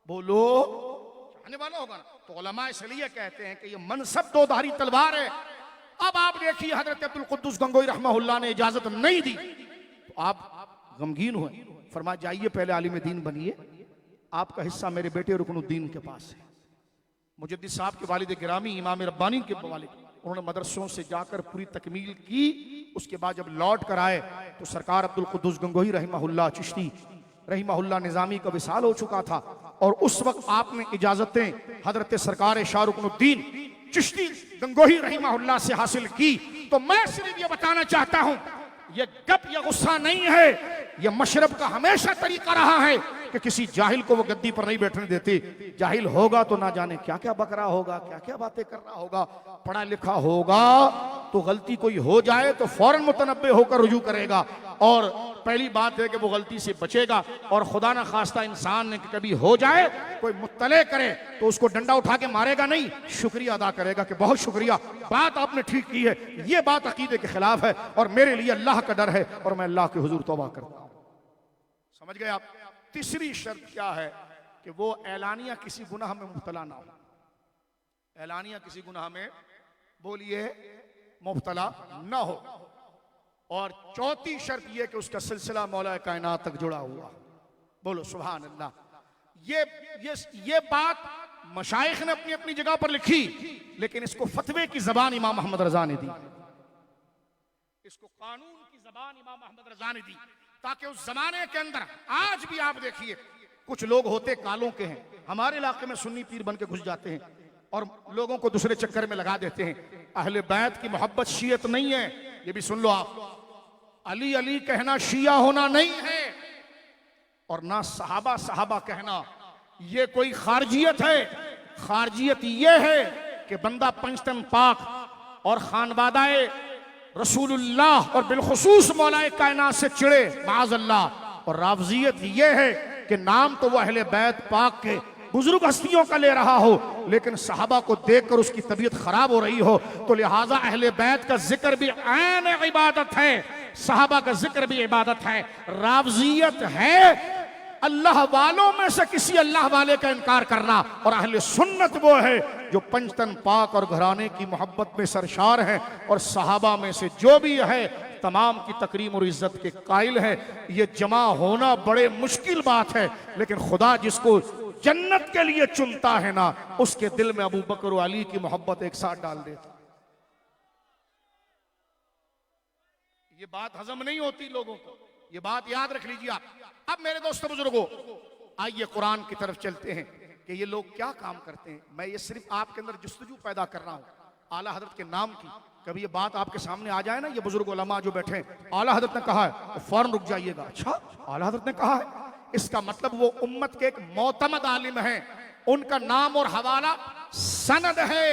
Speaker 1: बोलो, चाहने वाला होगा ना। तो उलमा इसलिए कहते हैं कि ये मनसब दो धारी तलवार है। अब आप देखिए हजरत अब्दुल कुद्दूस गंगोही रहमतुल्लाह ने इजाजत नहीं दी तो आप गमगीन हुए, फरमा जाइए पहले आलिम दीन बनिए, आपका हिस्सा मेरे बेटे रुकनुद्दीन के पास है। मुजद्दिद साहब के वालिद गिरामी इमाम रब्बानी के वालिद, उन्होंने मदरसों से जाकर पूरी तकमील की। उसके बाद जब लौट कर आए तो सरकार अब्दुल कुद्दूस गंगोही रहमहुल्लाह चिश्ती रहमहुल्लाह निजामी का विसाल हो चुका था और उस वक्त आपने इजाजतें हजरत सरकार शाह रुकनुद्दीन चिश्ती गंगोही रहमहुल्लाह से हासिल की। तो मैं सिर्फ ये बताना चाहता हूं, ये गप या गुस्सा नहीं है, ये मशरब का हमेशा तरीका रहा है कि किसी जाहिल को वो गद्दी पर नहीं बैठने देते। जाहिल होगा तो ना जाने क्या क्या बक रहा होगा, क्या क्या बातें कर रहा होगा। पढ़ा लिखा होगा तो गलती कोई हो जाए तो फौरन मुतनब्बे होकर रुजू करेगा और पहली बात है कि वो गलती से बचेगा। और खुदा ना खास्ता इंसान ने कभी हो जाए, कोई मुत्तले करे तो उसको डंडा उठा के मारेगा नहीं, शुक्रिया अदा करेगा कि बहुत शुक्रिया, बात आपने ठीक की है, ये बात अकीदे के खिलाफ है और मेरे लिए अल्लाह का डर है और मैं अल्लाह के हुजूर तौबा करता हूं। समझ गए आप? तीसरी शर्त क्या है कि वो ऐलानिया किसी गुनाह में मुब्तला ना हो, ऐलानिया किसी गुनाह में, बोलिए, मुब्तला ना हो। और चौथी शर्त यह कि उसका सिलसिला मौला कायनात तक जुड़ा हुआ। बोलो सुभान अल्लाह। ये बात मशाइख ने अपनी अपनी जगह पर लिखी, लेकिन इसको फतवे की जबान इमाम अहमद रजा ने दी, इसको कानून की जबान इमाम अहमद रजा ने दी, ताकि उस जमाने के अंदर, आज भी आप देखिए कुछ लोग होते कालों के हैं, हमारे इलाके में सुन्नी पीर बन के घुस जाते हैं और लोगों को दूसरे चक्कर में लगा देते हैं। अहले बैत की मोहब्बत शियत नहीं है, ये भी सुन लो आप। अली अली कहना शिया होना नहीं है, और ना सहाबा सहाबा कहना ये कोई खारजियत है। खारजियत ये है कि बंदा पंचतन पाक और खानवादाए रसूलुल्लाह और बिलखुसूस मौलाए कायनात से चिड़े, माअज़ल्लाह। और रावजियत ये है कि नाम तो वो अहले बैत पाक के बुजुर्ग हस्तियों का ले रहा हो, लेकिन सहाबा को देखकर उसकी तबीयत खराब हो रही हो, तो लिहाजा अहले बैत का जिक्र भी ऐन इबादत है, सहाबा का जिक्र भी इबादत है। रावजियत है अल्लाह वालों में से किसी अल्लाह वाले का इनकार करना, और अहले सुन्नत वो है जो पंचतन पाक और घराने की मोहब्बत में सरशार है, और सहाबा में से जो भी है तमाम की तकरीम और इज्जत के कायल है। ये जमा होना बड़े मुश्किल बात है, लेकिन खुदा जिसको जन्नत के लिए चुनता है ना, उसके दिल में अबू बकर और अली की मोहब्बत एक साथ डाल देता। ये बात हजम नहीं होती लोगों को, ये बात याद रख लीजिए आप। अब मेरे दोस्तों बुजुर्गों, आइए कुरान की तरफ चलते हैं कि ये लोग क्या काम करते हैं। मैं ये सिर्फ आपके अंदर जुस्तजू पैदा कर रहा हूँ आला हजरत के नाम की। कभी ये बात आपके सामने आ जाए ना, ये बुजुर्ग उलमा जो बैठे हैं, आला हजरत ने कहा है, तो फौरन रुक जाइएगा। अच्छा, आला हजरत ने कहा है, इसका मतलब वो उम्मत के एक मोतमद आलिम हैं, उनका नाम और हवाला सनद है।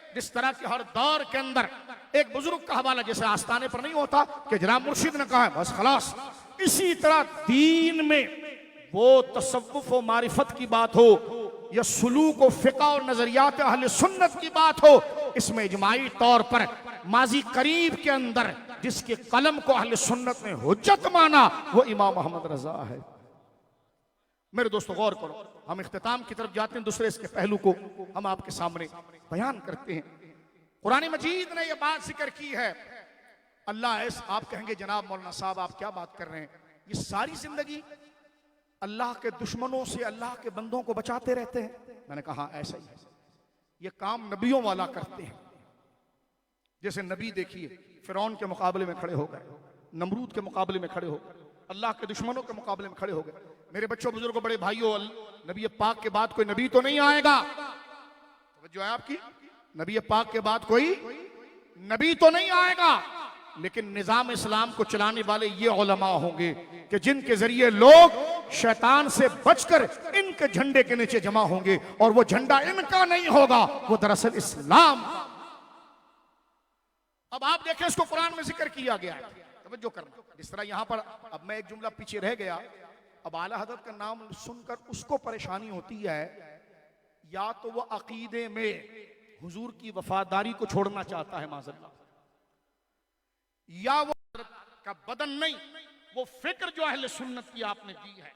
Speaker 1: जिस तरह के हर दौर के अंदर एक बुजुर्ग का हवाला जैसे आस्थाने पर नहीं होता कि जनाब मुर्शिद ने कहा है, बस खलास, इसी तरह दीन में वो तसव्वुफ और मारिफत की बात हो या सुलूक और फिक़्ह और नजरियात अहले सुन्नत की बात हो, इसमें इजमाई तौर पर माजी करीब के अंदर जिसके कलम को अहले सुन्नत ने हुज्जत माना वो इमाम अहमद रजा है। मेरे दोस्तों गौर करो, हम इख्तिताम की तरफ जाते हैं, दूसरे इसके पहलू को हम आपके सामने बयान करते हैं। कुरान मजीद ने यह बात जिक्र की है, अल्लाह ऐस, आप कहेंगे जनाब मौलाना साहब आप क्या बात कर रहे हैं, ये सारी जिंदगी अल्लाह के दुश्मनों से अल्लाह के बंदों को बचाते रहते हैं। मैंने कहा ऐसा ही है, ये काम नबियों वाला करते हैं। जैसे नबी देखिए फिरौन के मुकाबले में खड़े हो गए, नमरूद के मुकाबले में खड़े हो गए, अल्लाह के दुश्मनों के मुकाबले में खड़े हो गए। मेरे बच्चों बुजुर्गों बड़े भाइयों, नबी पाक के बाद कोई नबी तो नहीं आएगा, जो है आपकी, नबी पाक के बाद कोई नबी तो नहीं आएगा, लेकिन निजाम इस्लाम को चलाने वाले ये उलमा होंगे कि जिनके जरिए लोग शैतान से बचकर इनके झंडे के नीचे जमा होंगे, और वो झंडा इनका नहीं होगा, वो दरअसल इस्लाम। अब आप देखें, इसको कुरान में जिक्र किया गया है, तवज्जो करना। जिस तरह यहां पर, अब मैं एक जुमला पीछे रह गया, अब आला हज़रत का नाम सुनकर उसको परेशानी होती है, या तो वो अकीदे में हुजूर की वफादारी को छोड़ना चाहता है माज़अल्लाह, या वो का बदन नहीं, वो फिक्र जो अहले सुन्नत की आपने दी है,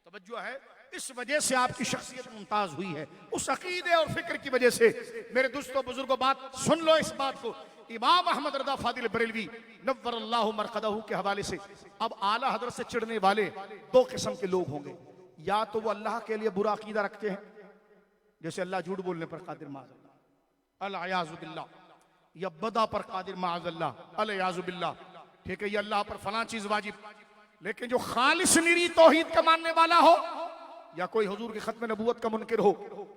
Speaker 1: तवज्जो है, इस वजह से आपकी शख्सियत मुमताज हुई है, उस अकीदे और फिक्र की वजह से। मेरे दोस्तों बुजुर्गों, बात सुन लो इस बात को। इमाम अहमद रज़ा फादिल बरेलवी नव्वरल्लाहु मरक़दहू के हवाले से, अब आला हज़रत से चिढ़ने वाले दो किस्म के लोग होंगे, या तो वो अल्लाह के लिए बुरा अकीदा रखते हैं, जैसे अल्लाह झूठ बोलने पर कादिर माज़अल्लाह अल-अयाज़ु बिल्लाह, या बदा पर कादिर माज़अल्लाह अल-अयाज़ु बिल्लाह, ठीक है, ये अल्लाह पर फलां चीज वाजिब। लेकिन जो खालिस निरी तौहीद का मानने वाला हो, या कोई हुजूर की खत्म नबूवत का मुनकिर हो,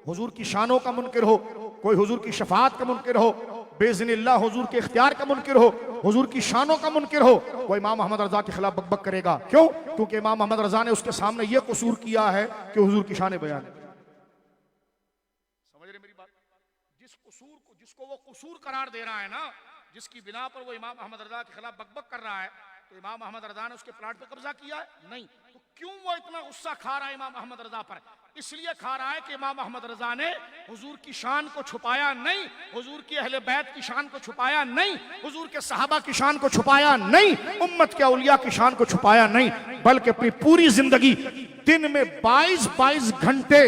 Speaker 1: हुजूर की शानों का मुनकिर हो, कोई हुजूर की शफाअत का मुनकिर हो, बेइज़्निल्लाह हुजूर के इख्तियार का मुनकिर हो, हुजूर की शानों का मुनकिर हो, वो इमाम अहमद रजा के खिलाफ बकबक करेगा। क्यों? क्योंकि इमाम अहमद रजा ने उसके सामने ये कसूर किया है कि हुजूर की शान बयान। समझ रहे मेरी बात? जिस कसूर को, जिसको वो कसूर करार दे रहा है ना, जिसकी बिना पर वो इमाम अहमद रजा के खिलाफ बकबक कर रहा है, तो इमाम अहमद रजा ने उसके प्लाट पे कब्जा किया है? नहीं। तो क्यों वो इतना गुस्सा खा रहा है इमाम अहमद रजा पर? इसलिए खा रहा है कि इमाम अहमद रजा ने हुजूर की शान को छुपाया नहीं, हुजूर की अहले बैत की शान को छुपाया नहीं, हुजूर के सहाबा की शान को छुपाया नहीं, उम्मत के औलिया की शान को छुपाया नहीं, बल्कि अपनी पूरी जिंदगी दिन में 22-22 घंटे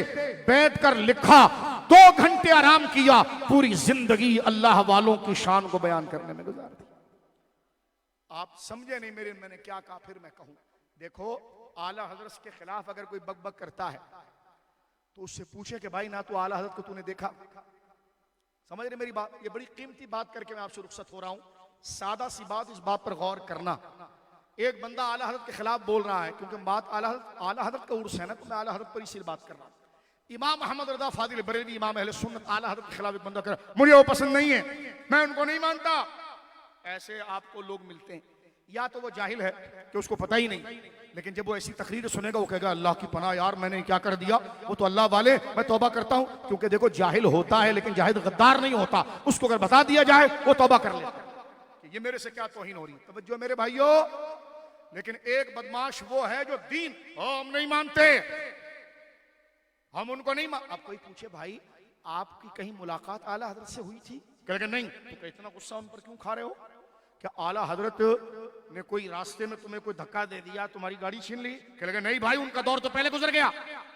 Speaker 1: बैठकर लिखा, 2 घंटे आराम किया, पूरी जिंदगी अल्लाह वालों की शान को बयान करने में गुजार दी। आप समझे नहीं मैंने क्या कहा, फिर मैं कहूं। देखो, आला हजरत के खिलाफ अगर कोई बकबक करता है तो उससे पूछे कि भाई ना तो आला हजरत को तूने देखा। समझ रहे मेरी बात? ये बड़ी कीमती बात करके मैं आपसे रुखसत हो रहा हूं। सादा सी बात, इस बात पर गौर करना। एक बंदा आला हजरत के खिलाफ बोल रहा है, क्योंकि बात आला हजरत का उर्स है ना, तो मैं आला हजरत पर इसी बात कर रहा हूं। इमाम अहमद रज़ा फादिल बरेलवी, इमाम अहले सुन्नत, आला हजरत के खिलाफ एक बंदा कर रहा है, मुझे वो पसंद नहीं है, मैं उनको नहीं मानता। ऐसे आपको लोग मिलते हैं, या तो वो जाहिल है कि उसको पता ही नहीं, लेकिन जब वो ऐसी तकरीर सुनेगा वो कहेगा अल्लाह की पनाह यार मैंने क्या कर दिया, वो तो अल्लाह वाले, मैं तौबा करता हूं। क्योंकि देखो, जाहिल होता है लेकिन जाहिल गद्दार नहीं होता। उसको अगर बता दिया जाए वो तौबा कर लेता है कि ये मेरे से क्या तौहीन हो रही है। तवज्जो मेरे भाइयों। लेकिन एक बदमाश वो है जो दीन हम नहीं मानते, हम उनको नहीं अब कोई पूछे भाई आपकी कहीं मुलाकात आला हजरत से हुई थी? कहेगा नहीं। तो इतना गुस्सा उन पर क्यों खा रहे हो? क्या आला हजरत ने कोई रास्ते में तुम्हें कोई धक्का दे दिया, तुम्हारी गाड़ी छीन ली? कहेगा नहीं भाई, उनका दौर तो पहले गुजर गया।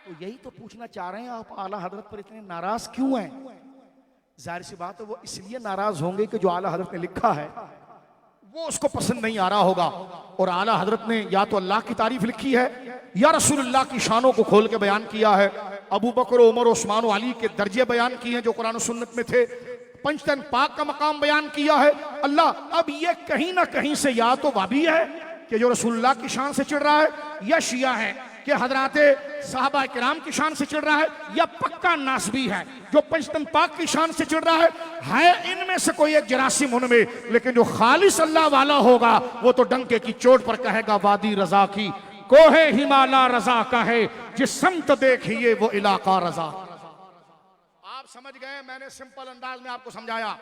Speaker 1: तो यही तो पूछना चाह रहे हैं, आप आला हजरत पर इतने नाराज क्यों हैं? जाहिर सी बात है वो इसलिए नाराज होंगे कि जो आला हजरत ने लिखा है वो उसको पसंद नहीं आ रहा होगा। और आला हजरत ने या तो अल्लाह की तारीफ लिखी है या रसूलुल्लाह की शानों को खोल के बयान किया है। अबू बकर, उमर, उस्मान और अली के दर्जे बयान किए हैं जो कुरान और सुन्नत में थे। पंचतन पाक का मकाम बयान किया है अल्लाह। अब ये कहीं ना कहीं से या तो वाबी है कि जो रसूलुल्लाह की शान से चिढ़ रहा है, या शिया है कि हजराते साहबा किराम की शान से चिढ़ रहा है, या पक्का नासबी है जो पंचतन पाक की शान से चिढ़ रहा है इनमें से कोई एक जरासीम उनमें। लेकिन जो खालिस अल्लाह वाला होगा वो तो डंके की चोट पर कहेगा वादी रजा की कोहे हिमाला रजा का है, जिस समत देखिए वो इलाका रजा। आप समझ गए? मैंने सिंपल अंदाज में आपको समझाया।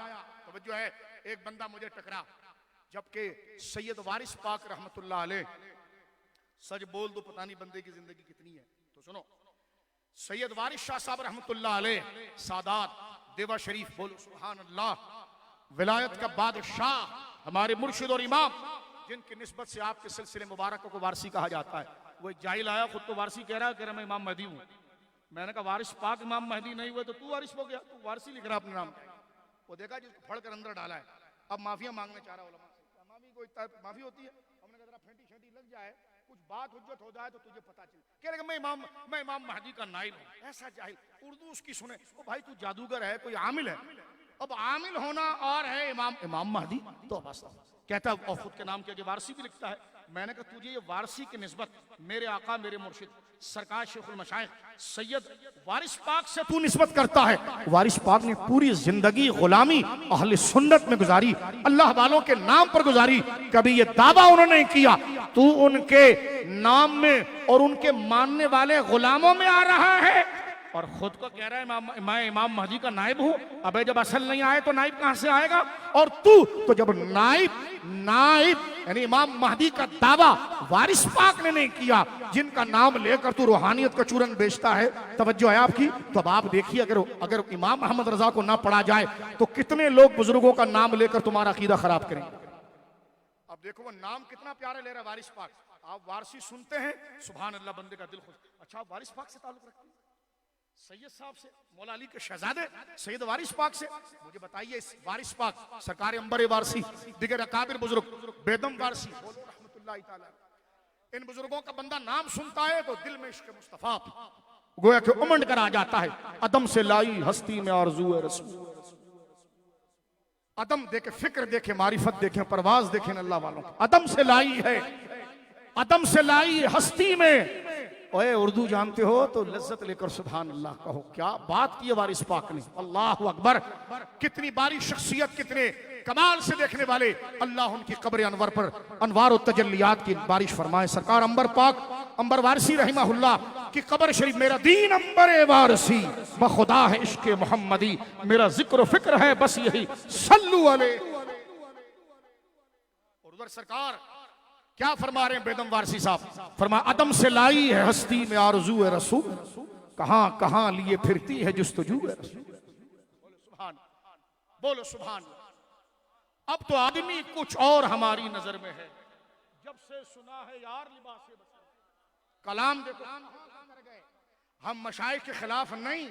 Speaker 1: तो जो है एक बंदा मुझे टकरा, जबकि सैयद वारिस पाक रहमतुल्लाह अलैह, सच बोल दो पता नहीं बंदे की जिंदगी कितनी है। तो सुनो, सैयद वारिस शाह साहब रहमतुल्लाह अलैह, सादात देवा शरीफ, बोलो सुभान अल्लाह, विलायत का बादशाह, हमारे मुर्शिद और इमाम, जिनकी निस्बत से आपके सिलसिले मुबारक को वारसी कहा जाता है। वो एक जाहिल आया, खुद को वारसी कह रहा है, मैं इमाम महदी हूँ। मैंने कहा वारिस पाक इमाम महदी नहीं हुए तो तू वारिस हो गया, तू वारसी लिख रहा अपने नाम। वो देखा जिसको फड़ कर अंदर डाला है, अब माफिया मांगने चाह रहा है उलमा से। माफी कोई माफी होती है? हमने कहा जरा फेंटी शेंटी लग जाए, कुछ बात हुज्जत हो जाए तो तुझे पता चले। कह रहे मैं इमाम महदी का नाइब हूं। ऐसा जाहिल, उर्दू उसकी सुने, ओ भाई तू जादूगर है, कोई आमिल है? अब आमिल होना और है इमाम महदी तो बस। कहता और खुद के नाम के आगे वारसी भी लिखता है। मैंने कहा तुझे ये वारसी की निस्बत मेरे आका मेरे मुर्शिद सरकार शेखुल मशाइख सैयद वारिस पाक से तू निस्बत करता है। वारिस पाक ने पूरी जिंदगी गुलामी अहले सुन्नत में गुजारी, अल्लाह वालों के नाम पर गुजारी। कभी ये दावा उन्होंने किया तू उनके नाम में और उनके मानने वाले गुलामों में आ रहा है, और खुद को कह रहा है मैं इमाम महदी का नाइब हूं। अबे जब असल नहीं आए तो नाइब कहां से आएगा? और तू तो जब नाइब यानी इमाम महदी का दावा वारिस पाक ने नहीं किया, जिनका नाम लेकर तू रूहानियत का चूरन बेचता है। तवज्जो है आपकी? तो अब आप देखिए, अगर इमाम अहमद रजा को ना पढ़ा जाए तो कितने लोग बुजुर्गों का नाम लेकर तुम्हारा अकीदा खराब करेंगे। अब देखो वो नाम कितना प्यारा ले रहा है वारिस पाक। आप वारसी सुनते हैं, सुभान अल्लाह, बंदे का दिल खुश। अच्छा, आप वारिस पाक से ताल्लुक रखते हैं? सैयद साहब से, मौला अली के शहजादे सैयद वारिस पाक से? मुझे बताइए, इस वारिस पाक सरकार अंबर वारसी, दिगर अकाबिर बुजुर्ग, बेदम वारसी, रहमतुल्लाह ताला, इन बुजुर्गों का बंदा नाम सुनता है तो दिल में इश्क मुस्तफा गोया कि उमंड कर आ जाता है। अदम से लाई हस्ती में आरज़ू है रसूल, अदम देखे फिक्र देखे मारिफत देखे परवाज देखे अल्लाह वालों की। अदम से लाई है, अदम से लाई हस्ती में। ओए उर्दू जानते हो तो लज्जत लेकर सुभान अल्लाह कहो। क्या बात की है वारिस पाक ने, अल्लाह अकबर। कितनी बारी शख्सियत, कितने कमाल से देखने वाले। अल्लाह उनकी कब्र अनवर पर अनवार और तजल्लियात की बारिश फरमाए। सरकार अंबर पाक अंबर वारसी रहिमहुल्लाह की कब्र शरीफ, मेरा दीन अंबर वारसी बखुदा है इश्क मोहम्मदी, मेरा जिक्र फिक्र है बस यही सल्लू अलैहि। और उधर सरकार क्या फरमा रहे हैं बेदम वारसी साहब? फरमा अदम से लाई है हस्ती में आरज़ू है रसूल, कहां कहां लिए फिरती है जुस्तजू है रसूल। बोलो सुभान। अब तो आदमी कुछ और हमारी नजर में है, जब से सुना है यार लिबासे बसर। कलाम देखो, हम मशाइख के खिलाफ नहीं,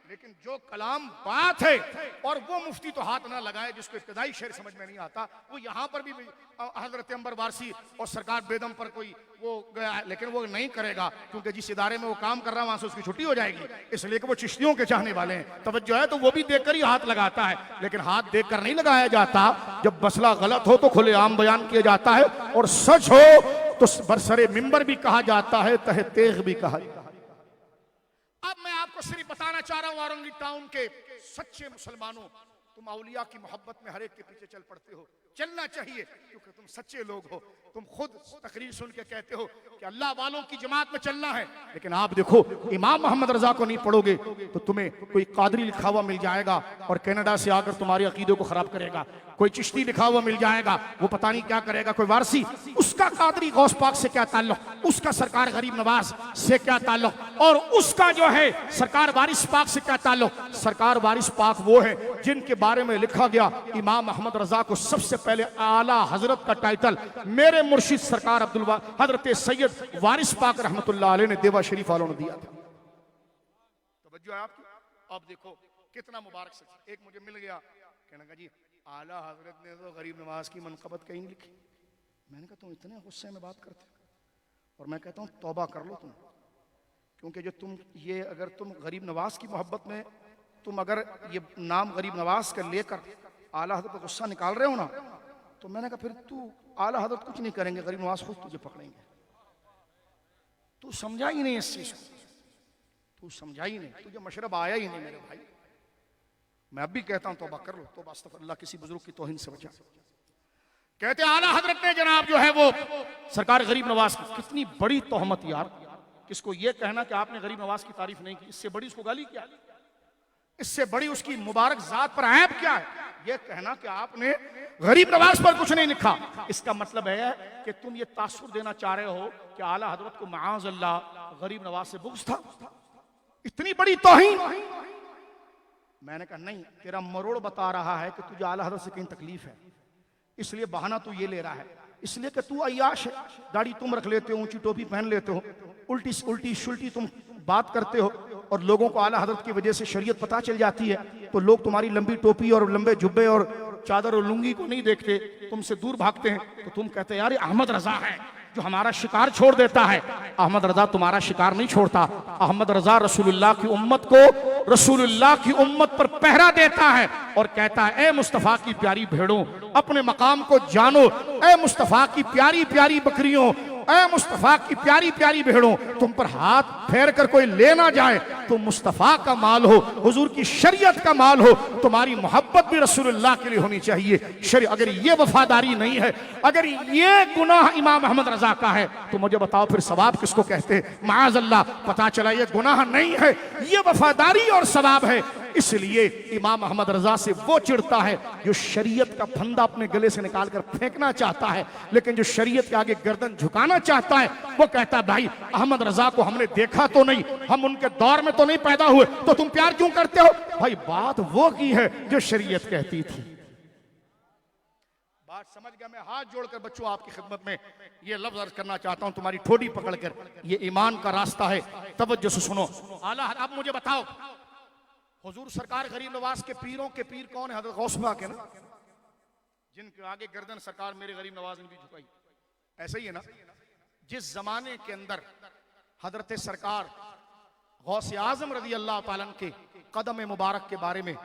Speaker 1: लेकिन जो कलाम बात है, और वो मुफ्ती तो हाथ ना लगाए जिसको इब्तिदाई शेर समझ में नहीं आता, वो यहाँ पर भी हजरत अंबर वारसी और सरकार बेदम पर कोई वो गया है, लेकिन वो नहीं करेगा क्योंकि जिस इदारे में वो काम कर रहा है वहां से उसकी छुट्टी हो जाएगी, इसलिए कि वो चिश्तियों के चाहने वाले हैं। तवज्जो है तो वो भी देखकर ही हाथ लगाता है, लेकिन हाथ देखकर नहीं लगाया जाता। जब मसला गलत हो तो खुलेआम बयान किया जाता है, और सच हो तो बरसरे मिंबर भी कहा जाता है, तहे तेग भी कहा जाता है। अब मैं आपको सिर्फ बताना चाह रहा हूं, औरंगी टाउन के सच्चे मुसलमानों, तुम औलिया की मोहब्बत में हर एक के पीछे चल पड़ते हो, चलना चाहिए क्योंकि तुम सच्चे लोग हो। तुम खुद तकरीर सुन के कहते हो कि अल्लाह वालों की जमात में चलना है, लेकिन आप देखो इमाम मोहम्मद रजा को नहीं पढ़ोगे तो तुम्हें कोई कादरी लिखा हुआ मिल जाएगा और कनाडा से आकर तुम्हारे अकीदों को खराब करेगा, कोई चिश्ती लिखा हुआ मिल जाएगा, वो पता नहीं क्या करेगा, कोई वारसी, उसका कादरी गौस पाक से क्या ताल्लुक, उसका सरकार गरीब नवाज से क्या ताल्लुक, और उसका जो है सरकार वारिस पाक से क्या ताल्लुक। सरकार वारिस पाक वो है जिनके बारे में लिखा गया इमाम अहमद रजा को सबसे पहले आला हजरत का टाइटल मेरे मुर्शिद सरकार हजरत सैयद वारिस पाक रहमतुल्लाह अलैह ने देवा शरीफ वालों ने दिया था। तवज्जो है आपकी। अब देखो कितना मुबारक सच। एक मुझे मिल गया, कहने का जी आला हजरत ने तो गरीब नवाज की मनकबत कहीं लिखी। मैंने कहा तुम इतने गुस्से में बात करते हो, और मैं कहता हूँ तौबा कर लो तुम, क्योंकि जो तुम ये अगर तुम गरीब नवाज की मोहब्बत में तुम अगर ये नाम गरीब नवाज का लेकर आला हजरत पर गुस्सा निकाल रहे हो ना, तो मैंने कहा फिर तू आला हजरत कुछ नहीं करेंगे, गरीब नवाज खुद तुझे पकड़ेंगे। तू समझा ही नहीं इस चीज को, तू समझा ही नहीं, तुझे मशरब आया ही नहीं मेरे भाई। मैं अब भी कहता हूं तौबा कर लो, तौबा अस्तगफिरुल्लाह, किसी बुजुर्ग की तौहीन से बचा। कहते आला हजरत ने जनाब जो है वो सरकार गरीब नवाज की, कितनी बड़ी तोहमत यार, किसको ये कहना कि आपने गरीब नवाज की तारीफ नहीं की, इससे बड़ी उसको गाली क्या है, इससे बड़ी उसकी मुबारक जात पर ऐब क्या है। यह कहना कि आपने गरीब नवाज पर कुछ नहीं लिखा, इसका मतलब है कि तुम ये तासुर देना चाह रहे हो कि आला हजरत को माअज़ अल्लाह गरीब नवाज से बुग़्ज़ था। इतनी बड़ी तौहीन। मैंने कहा नहीं, तेरा मरोड़ बता रहा है कि तुझे आला हजरत से कहीं तकलीफ है, इसलिए बहाना तू ये ले रहा है, इसलिए कि तू अय्याश है, दाढ़ी तुम रख लेते हो, ऊंची टोपी पहन लेते हो, उल्टी शुल्टी तुम बात करते हो, और लोगों को आला हजरत की वजह से शरीयत पता चल जाती है, तो लोग तुम्हारी लंबी टोपी और लंबे जुब्बे और चादर और लुंगी को नहीं देखते, तुमसे दूर भागते हैं। तो तुम कहते हैं यार अहमद रजा है जो हमारा शिकार छोड़ देता है। अहमद रजा तुम्हारा शिकार नहीं छोड़ता, अहमद रजा रसूलुल्लाह की उम्मत को, रसूलुल्लाह की उम्मत पर पहरा देता है और कहता है ए मुस्तफा की प्यारी भेड़ों, अपने मकाम को जानो, ए मुस्तफा की प्यारी प्यारी बकरियों, ए मुस्तफा की प्यारी प्यारी भेड़ों, तुम पर हाथ फेर कर कोई ले ना जाए, तुम मुस्तफा का माल हो, हुजूर की शरीयत का माल हो, तुम्हारी मोहब्बत भी रसूलुल्लाह के लिए होनी चाहिए। अगर ये वफादारी नहीं है, अगर ये गुनाह इमाम अहमद रजा का है, तो मुझे बताओ फिर सवाब किसको कहते हैं। माअज़ अल्लाह, पता चला ये गुनाह नहीं है, ये वफादारी और सवाब है। इसलिए इमाम अहमद रजा से वो चिढ़ता है जो शरीयत का फंदा अपने गले से निकालकर फेंकना चाहता है, लेकिन जो शरीयत के आगे गर्दन झुकाना चाहता है वो कहता है भाई अहमद रजा को हमने देखा तो नहीं, हम उनके दौर में तो नहीं पैदा हुए, तो तुम प्यार क्यों करते हो। भाई बात वो की है जो शरीयत कहती थी। बात समझ गया। मैं हाथ जोड़कर बच्चों आपकी खिदमत में ये लफ्ज अर्ज करना चाहता हूं, तुम्हारी ठोडी पकड़कर, ये ईमान का रास्ता है, तवज्जो से सुनो। आला अब मुझे बताओ हुजूर सरकार गरीब नवाज के पीरों के पीर कौन है? हजरत गौस पाक है ना, जिनके आगे गर्दन सरकार मेरे गरीब नवाज ने भी झुकाई। ऐसा ही है ना, जिस जमाने के अंदर हजरत सरकार गौस आजम रजी अल्लाह ताला के कदम मुबारक के बारे में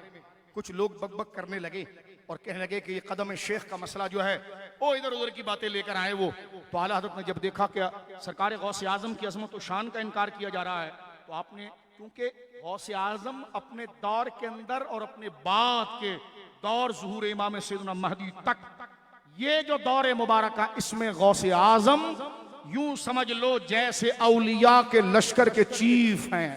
Speaker 1: कुछ लोग बकबक करने लगे और कहने लगे कि ये कदम शेख का मसला जो है वो इधर उधर की बातें लेकर आए वो, तो आला हजरत ने जब देखा कि सरकार गौस आजम की अजमत और शान का इनकार किया जा रहा है, तो आपने, क्योंकि गौस आजम अपने दौर के अंदर और अपने बाद के दौर ज़ुहूर इमाम सैयदना महदी तक, ये जो दौर मुबारक है, इसमें गौस आजम यूं समझ लो जैसे औलिया के लश्कर के चीफ हैं।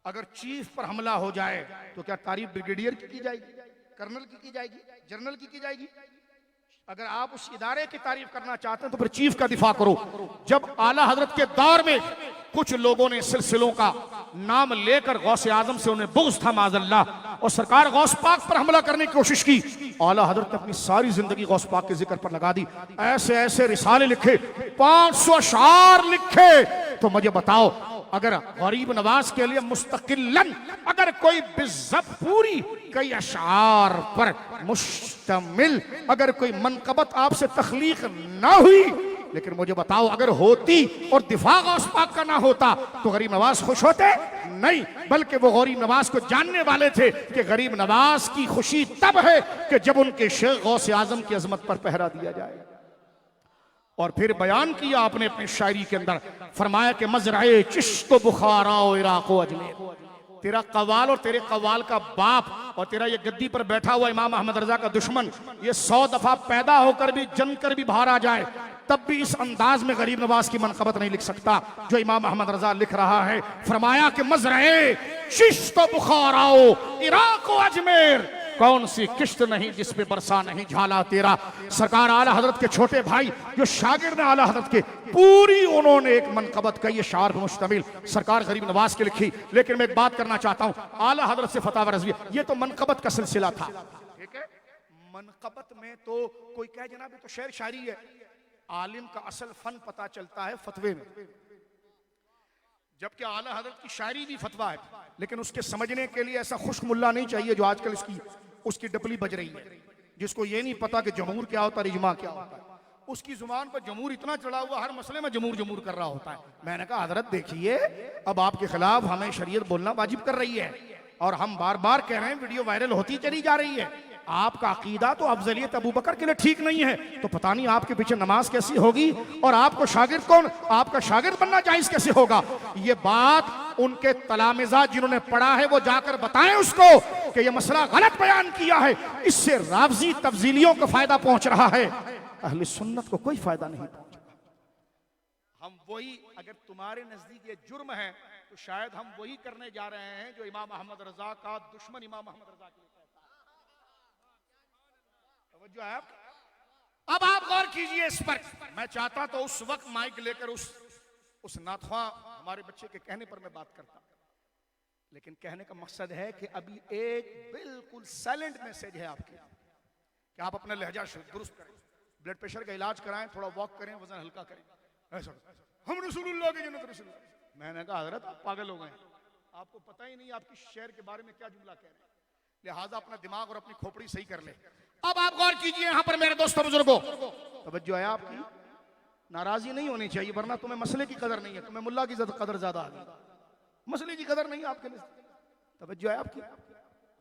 Speaker 1: अगर चीफ पर हमला हो जाए तो क्या तारीफ ब्रिगेडियर की जाएगी, कर्नल की जाएगी, जनरल की जाएगी? अगर आप उस इदारे की तारीफ करना चाहते हैं तो फिर चीफ का दिफा करो। जब आला हजरत के दौर में कुछ लोगों ने सिलसिलों का नाम लेकर गौस आजम से उन्हें बुग़्ज़ था माज़अल्लाह, और सरकार गौस पाक पर हमला करने की कोशिश की, आला हजरत ने अपनी सारी जिंदगी गौस पाक के जिक्र पर लगा दी। ऐसे ऐसे रिसाले लिखे, 500 अशार लिखे। तो मुझे बताओ, अगर गरीब नवाज के लिए मुस्तकिलन अगर कोई बिज़्ज़त पूरी कई अशार पर मुश्तमिल अगर कोई मनकबत आपसे तख्लीक ना हुई, लेकिन मुझे बताओ अगर होती और दिफा गौस पाक का ना होता तो गरीब नवाज खुश होते? नहीं, बल्कि वो गरीब नवाज को जानने वाले थे कि गरीब नवाज की खुशी तब है कि जब उनके शेख गौस आजम की अजमत पर पहरा दिया जाए। और फिर बयान किया आपने अपनी शायरी के अंदर, फरमाया कि मजराए चिश्त बुखारा इराक अजमेर, तेरा कवाल और तेरे कवाल का बाप और तेरा ये गद्दी पर बैठा हुआ इमाम अहमद रजा का दुश्मन, ये 100 दफा पैदा होकर भी जम कर भी बाहर आ जाए तब भी इस अंदाज में गरीब नवाज की मनकबत नहीं लिख सकता जो इमाम अहमद रजा लिख रहा है। फरमाया कि मजराए चिश्त बुखारा इराक अजमेर, कौन सी किश्त नहीं जिस पे बरसा नहीं झाला तेरा। सरकार आला हजरत के छोटे भाई जो शागिर्द आला हजरत के, पूरी उन्होंने एक मनकबत कई अशार पर मुश्तमिल सरकार गरीब नवाज के लिखी। लेकिन मैं एक बात करना चाहता हूँ, आला हजरत से फतवा रज़विया, ये तो मनकबत का सिलसिला था, ठीक है। मनकबत में तो कोई कहे जनाब ये तो शेर शायरी है, आलिम का असल फन पता चलता है फतवे में। जबकि आला हजरत की शायरी भी फतवा है, लेकिन उसके समझने के लिए ऐसा खुश्क मुल्ला नहीं चाहिए जो आजकल उसकी डपली बज रही है, जिसको ये नहीं पता कि जमहूर क्या होता है, इजमा क्या होता है। उसकी जुबान पर जमहूर इतना चढ़ा हुआ, हर मसले में जमहूर जमहूर कर रहा होता है। मैंने कहा हजरत देखिए, अब आपके खिलाफ हमें शरीयत बोलना वाजिब कर रही है और हम बार बार कह रहे हैं, वीडियो वायरल होती चली जा रही है। आपका अकीदा तो अफजलियत अबू बकर के लिए ठीक नहीं है, तो पता नहीं आपके पीछे नमाज कैसी होगी और आपको शागिर्द कौन, आपका शागिर्द बनना जायज कैसे होगा। ये बात उनके तलामिजा जिन्होंने पढ़ा है वो जाकर बताएं उसको कि ये मसला गलत बयान किया है, इससे रावजी तब्जीलियों को फायदा पहुंच रहा है, अहले सुन्नत को कोई फायदा नहीं पहुंच रहा। हम वही, अगर तुम्हारे नजदीक ये जुर्म है तो शायद हम वही करने जा रहे हैं जो इमाम अहमद रजा का दुश्मन इमाम अहमद रजा के लिए कहता है। जो है अब आप गौर कीजिए इस पर। मैं चाहता तो उस वक्त माइक लेकर उस नाथवा हमारे बच्चे के कहने पर मैं बात करता, लेकिन कहने का मकसद है कि अभी एक बिल्कुल साइलेंट मैसेज है आपके कि आप अपना लहजा दुरुस्त करें, ब्लड प्रेशर का इलाज कराएं, थोड़ा वॉक करें, वजन हल्का करें। ऐसा हम रसूलुल्लाह की जन्नत रसूलुल्लाह। मैंने कहा हजरत आप पागल हो गए, आपको पता ही नहीं आपकी शेर के बारे में क्या जुमला कह रहे हैं, लिहाजा अपना दिमाग और अपनी खोपड़ी सही कर ले। अब आप गौर कीजिए यहाँ पर मेरे दोस्तों बुजुर्गों, तवज्जो है आपकी, नाराजगी नहीं होनी चाहिए वरना तुम्हें मसले की कदर नहीं है, तुम्हें मुल्ला की कदर ज्यादा आ गई, मसले की कदर नहीं आपके लिए। तवज्जो है आपकी,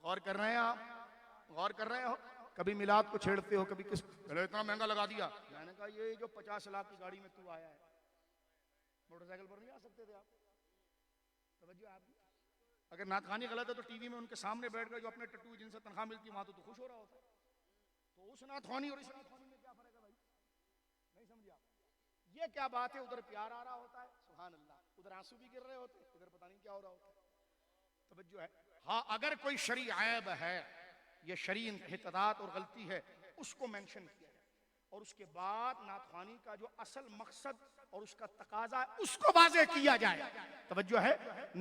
Speaker 1: गौर कर रहे हैं आप, गौर कर रहे हो। कभी मिलाद को छेड़ते हो, कभी किस इतना महंगा लगा दिया। मैंने कहा ये जो 50 लाख की गाड़ी में तू आया है, मोटरसाइकिल पर नहीं आ सकते थे आप। तवज्जो है आपकी, अगर नातखानी गलत है तो टीवी में उनके सामने बैठ कर जो अपने टट्टू जिनसे तनख्वाह मिलती है वहां तो खुश हो रहा होता है। तो उस नातखानी और इस नातखानी में क्या फर्क है भाई, नहीं समझे आप? ये क्या बात है, उधर प्यार आ रहा होता है, सुभान अल्लाह, उधर आंसू भी गिर रहे होते, इधर पता नहीं क्या हो रहा होता है। तवज्जो है। हाँ, अगर कोई शरई ऐब है, ये शरई इन्हितात और गलती है, उसको मेंशन किया जाए और उसके बाद नातखानी का जो असल मकसद और उसका तकाजा है उसको वाज़ेह किया जाए। तवज्जो है,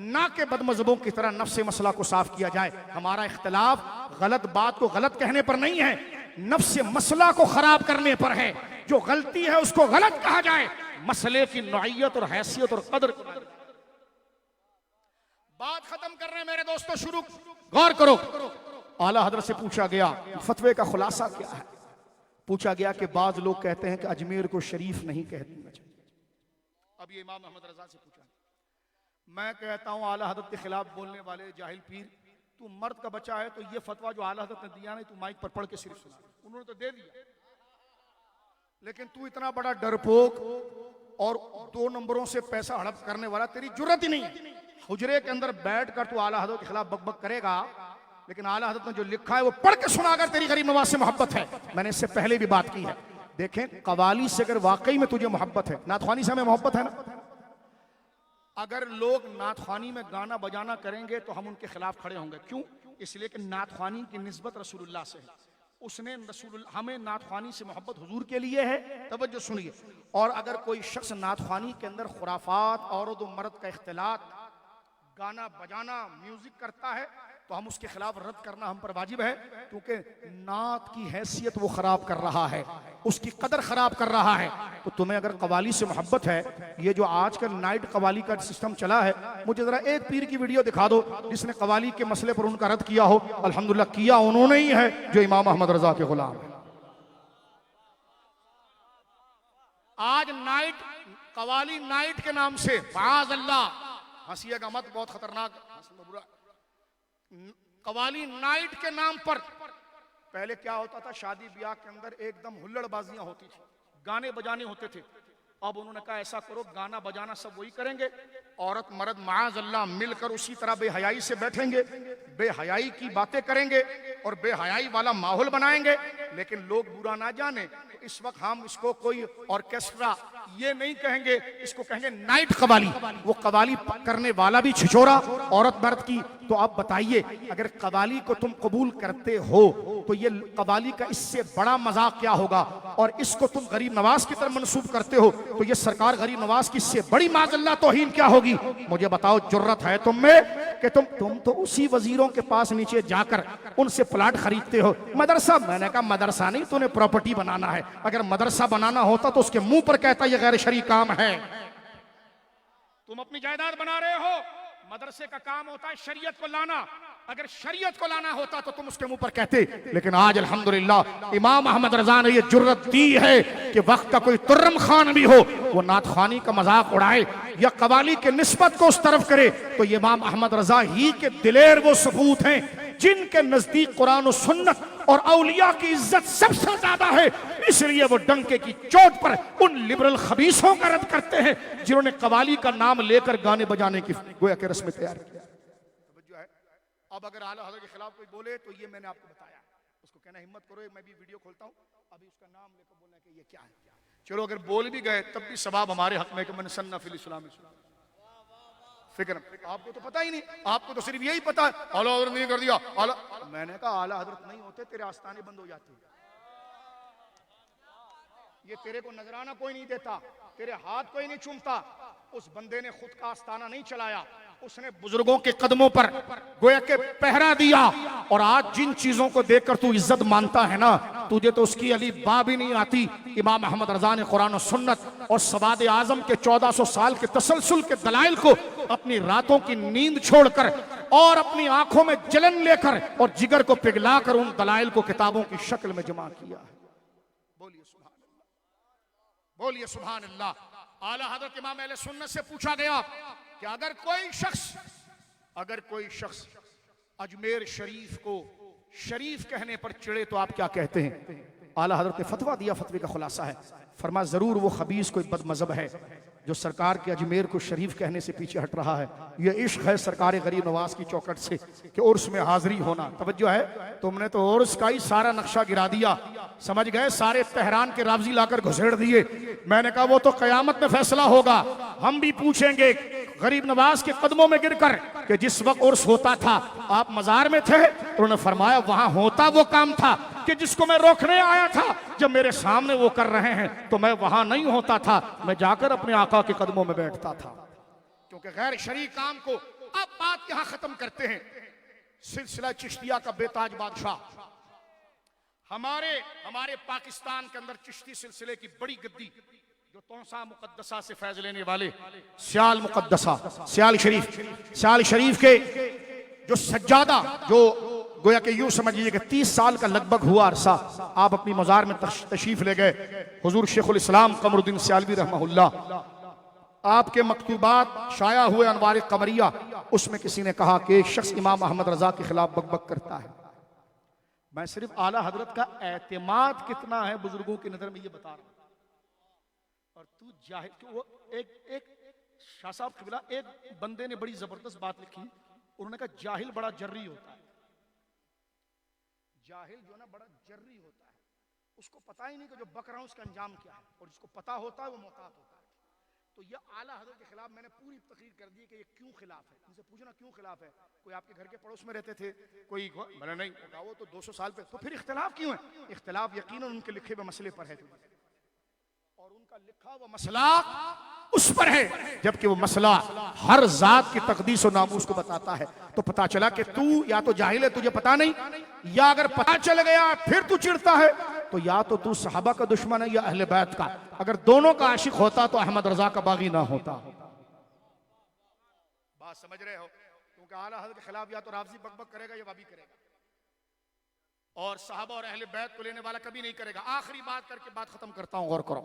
Speaker 1: ना के बदमज़हबों की तरह नफ्स मसला को साफ किया जाए। हमारा इख्तिलाफ गलत बात को गलत कहने पर नहीं है, नफ्स मसला को खराब करने पर है। जो गलती है उसको गलत कहा जाए, मसले की नौइयत और हैसियत और कदर को। बात खत्म कर रहे हैं मेरे दोस्तों, शुरू गौर करो। आला हजरत से पूछा गया फतवे का खुलासा क्या है, पूछा गया कि बाज लोग कहते हैं कि अजमेर को शरीफ नहीं कहते। अब ये इमाम अहमद रजा से पूछा, मैं कहता हूं आला हजरत के खिलाफ बोलने वाले जाहिल पीर, तू मर्द का बच्चा है तो ये फतवा जो आला हजरत ने दिया नहीं, तू माइक पर पढ़ के सिर्फ सुना, उन्होंने तो दे दिया, लेकिन तू इतना बड़ा डरपोक और 2 नंबरों से पैसा हड़प करने वाला, तेरी जुर्रत ही नहीं है हुजरे के अंदर बैठ कर तू आला हजरत के खिलाफ बकबक करेगा। लेकिन आला हजरत ने जो लिखा है वो पढ़ के सुना, अगर तेरी गरीब नवाज से मोहब्बत है। मैंने इससे पहले भी बात की है, देखें कवाली से अगर वाकई में तुझे मोहब्बत है, नातखानी से हमें मोहब्बत है ना, अगर लोग नातखानी में गाना बजाना करेंगे तो हम उनके खिलाफ खड़े होंगे। क्यों? इसलिए कि नातखानी की निस्बत रसूलुल्लाह से है, उसने रसूलुल्लाह, हमें नातखानी से मोहब्बत हुजूर के लिए है। तवज्जो सुनिए, और अगर कोई शख्स नातखानी के अंदर खुराफात, औरत और मर्द का इख्तिलात, गाना बजाना, म्यूजिक करता है तो तो हम उसके खिलाफ रद्द करना हम पर वाजिब है, क्योंकि नात की हैसियत वो खराब कर रहा है, उसकी कदर खराब कर रहा है। तो तुम्हें अगर कवाली से मोहब्बत है, ये जो आजकल नाइट कवाली का सिस्टम चला है, मुझे जरा एक पीर की वीडियो दिखा दो जिसने कवाली के मसले पर उनका रद्द किया हो। अल्हम्दुलिल्लाह किया उन्होंने ही है जो इमाम अहमद रजा के गुलाम है। आज नाइट कवाली नाइट के नाम से बाज अल्लाह, हंसिएगा मत, बहुत खतरनाक कवाली नाइट के नाम पर। पहले क्या होता था, शादी ब्याह के अंदर एकदम हुल्लड़बाजियां होती थी, गाने बजाने होते थे। अब उन्होंने कहा ऐसा करो, गाना बजाना सब वही करेंगे, औरत मर्द माज अल्लाह मिलकर उसी तरह बेहयाई से बैठेंगे, बेहयाई की बातें करेंगे और बेहयाई वाला माहौल बनाएंगे। लेकिन लोग बुरा ना जाने, तो इस वक्त हम इसको कोई ऑर्केस्ट्रा ये नहीं कहेंगे, इसको कहेंगे नाइट कवाली। वो कवाली करने वाला भी छिछोरा, औरत मर्द की। तो आप बताइए, अगर कवाली को तुम कबूल करते हो तो ये कवाली का इससे बड़ा मजाक क्या होगा? और इसको तुम गरीब नवाज की तरफ मंसूब करते हो तो ये सरकार गरीब नवाज की इससे बड़ी माजल्ला तौहीन क्या होगी? मुझे बताओ, जुर्रत है तुम में कि तुम तो उसी वजीरों के पास नीचे जाकर उनसे प्लाट खरीदते हो। मदरसा, मैंने कहा मदरसा नहीं, तूने प्रॉपर्टी बनाना है। अगर मदरसा बनाना होता तो उसके मुंह पर कहता ये गैर शरई काम है। तुम अपनी जायदाद बना रहे हो, मदरसे का काम होता है शरीयत को लाना। अगर शरीयत को लाना होता तो तुम उसके मुंह पर कहते। लेकिन आज अल्हम्दुलिल्लाह इमाम अहमद रजा ने यह जुर्रत दी है कि वक्त का कोई तुर्रम खान भी हो, वो नात खानी का मजाक उड़ाए या कवाली के निस्बत को उस तरफ करे, तो ये इमाम अहमद रजा ही के दिलेर वो सबूत हैं जिनके नजदीक कुरान और सुन्नत और औलिया की इज्जत सबसे ज्यादा है। इसलिए वो डंके की चोट पर उन लिबरल खबीसों का रद्द करते हैं जिन्होंने कवाली का नाम लेकर गाने बजाने की गोया के रस्म तैयार किया। अब अगर आला हज़रत के खिलाफ कोई बोले तो ये मैंने आपको बताया, उसको कहना हिम्मत करो, मैं भी वीडियो खोलता हूँ, अभी उसका नाम लेकर बोलना कि ये क्या है। चलो अगर बोल भी गए तब भी सवाब हमारे हक में कि मन सन्ना फिल इस्लाम। फिक्र आपको तो पता ही नहीं, आपको तो सिर्फ यही पता है आला हज़रत नहीं कर दिया आला। मैंने कहा आला हज़रत नहीं होते तेरे आस्थाने बंद हो जाते। ये तेरे को नजराना कोई नहीं देता, तेरे हाथ कोई नहीं चूमता। उस बंदे ने खुद का आस्थाना नहीं चलाया, उसने बुजुर्गों के कदमों पर गोया के पहरा दिया। और आज जिन चीजों को देखकर तू इज्जत मानता है ना, तुझे तो उसकी अली बा भी नहीं आती। इमाम अहमद रजा ने कुरान और सुन्नत और सवाद आजम के 1400 साल के तसलसल के दलाइल को अपनी रातों की नींद छोड़कर और अपनी आंखों में जलन लेकर और जिगर को पिघलाकर उन दलाइल को किताबों की शक्ल में जमा किया है। बोलिए सुभान अल्लाह, बोलिए सुभान अल्लाह। आला हज़रत इमाम अहले सुन्नत से पूछा गया कि अगर कोई शख्स अजमेर शरीफ को शरीफ कहने पर चिड़े तो आप क्या कहते हैं? आला हज़रत ने फतवा दिया, फतवे का खुलासा है, फरमा जरूर वो खबीस कोई बदमज़हब है जो सरकार के अजमेर को शरीफ कहने से पीछे हट रहा है। ये इश्क है सरकार गरीब नवाज की चौकट से कि उर्स में हाजिरी होना। तवज्जो है, तुमने तो उर्स का ही सारा नक्शा गिरा दिया, समझ गए, सारे तेहरान के रावजी लाकर घुसेड़ दिए। मैंने कहा वो तो कयामत में फैसला होगा, हम भी पूछेंगे गरीब नवाज के कदमों में गिरकर कि जिस वक्त उर्स होता था आप मजार में थे, तो उन्होंने फरमाया वहां होता वो काम था कि जिसको मैं रोकने आया था, जब मेरे सामने वो कर रहे हैं तो मैं वहां नहीं होता था, मैं जाकर अपने आका के कदमों में बैठता था। क्योंकि गैर शरई काम को अब बात यहां खत्म करते हैं। सिलसिला चिश्तिया का बेताज बादशाह, हमारे पाकिस्तान के अंदर चिश्ती सिलसिले की बड़ी गद्दी जो तोसा मुकद्दसा से फैज लेने वाले सियाल मुकद्दसा, सियाल शरीफ के जो सज्जादा, जो गोया के यूं समझिए कि 30 साल का लगभग हुआ अरसा आप अपनी मजार में तशरीफ ले गए। हुजूर शेखुल इस्लाम कमरुद्दीन सियालवी रहमहुल्लाह, आपके मकतूबात शाया हुए अनवार कमरिया, उसमें किसी ने कहा कि एक शख्स इमाम अहमद रजा के खिलाफ बकबक करता है। मैं सिर्फ आला हजरत का एतमाद कितना है बुजुर्गों की नजर में ये बता रहा हूं। और तू जाहिल, वो एक शाह साहब क़िबला, एक बंदे ने बड़ी जबरदस्त बात लिखी, उन्होंने कहा जाहिल बड़ा जर्री होता है। जाहिल जो ना बड़ा जर्री होता है, उसको पता ही नहीं कि जो बक रहा हूं उसका अंजाम क्या है, और जिसको पता होता है वो मोहतात होता है। तो ये आला हज़रत के खिलाफ मैंने पूरी तकरीर कर दी कि ये क्यों खिलाफ है। उनसे पूछना क्यों खिलाफ है? कोई आपके घर के पड़ोस में रहते थे, कोई मैंने नहीं, वो तो 200 साल पे, तो फिर इख्तिलाफ क्यों है? इख्तिलाफ यकीनन उनके लिखे हुए मसले पर है, और उनका लिखा हुआ मसला उस पर है, जबकि वो मसला हर जात की तकदीस और नामूस को बताता है। तो पता चला कि तू या तो जाहिल है, तुझे पता नहीं, या अगर पता चल गया फिर तू चिढ़ता है, तो या तो तू सहाबा का दुश्मन है या अहले बैत का। अगर दोनों का आशिक होता तो अहमद रजा का बागी ना होता। बात समझ रहे हो? क्योंकि आला हज़रत के खिलाफ या तो राफ़ज़ी बकबक करेगा या वाबी करेगा, और सहाबा और अहले बैत को लेने वाला कभी नहीं करेगा। आखिरी बात करके बात खत्म करता हूं, गौर करो।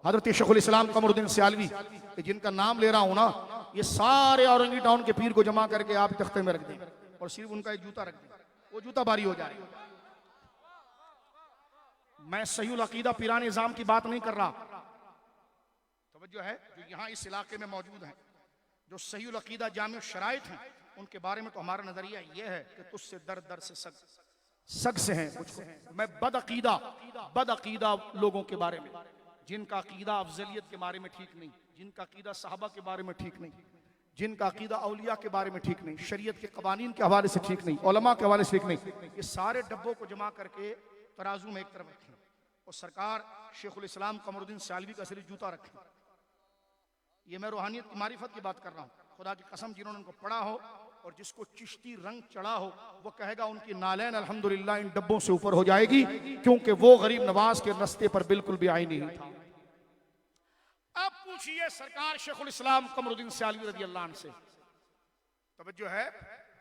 Speaker 1: हजरत शेखुल इस्लाम कमरुद्दीन सियालवी, जिनका नाम ले रहा हूं ना, ये सारे औरंगी टाउन के पीर को जमा करके आप तख्ते में रख दें और सिर्फ उनका एक जूता रख दें, वो जूता बारी हो जाए। मैं सहीउल अकीदा पीरान निज़ाम की बात नहीं कर रहा, तवज्जो है, जो यहाँ इस इलाके में मौजूद हैं, जो सहीउल अकीदा जामिउ शराइत हैं, उनके बारे में तो हमारा नजरिया ये है कि तुझसे दर दर से सग से हैं मुझको। मैं बदअकीदा लोगों के बारे में, जिनका अकीदा अफजलियत के बारे में ठीक नहीं, जिनका अकीदा सहाबा के बारे में ठीक नहीं, जिनका अकीदा औलिया के बारे में ठीक नहीं, शरीयत के कवानीन के हवाले से ठीक नहीं, उलमा के हवाले से ठीक नहीं, ये सारे डब्बों को जमा करके तराजू में एक तरफ रखें और सरकार शेखुल इस्लाम कमरुद्दीन सियालवी का सिर्फ जूता रखें। ये मैं रूहानियत की मारिफत की बात कर रहा हूँ। खुदा की कसम, जिन्होंने उनको पढ़ा हो और जिसको चिश्ती रंग चढ़ा हो, वो कहेगा उनकी नालैन अल्हम्दुलिल्लाह इन डब्बों से ऊपर हो जाएगी, क्योंकि वो गरीब नवाज के रस्ते पर बिल्कुल भी आई नहीं था। अब पूछिए सरकार शेखुल इस्लाम कमरुद्दीन सियालवी रज़ी अल्लाह अन्हु से, तवज्जो है,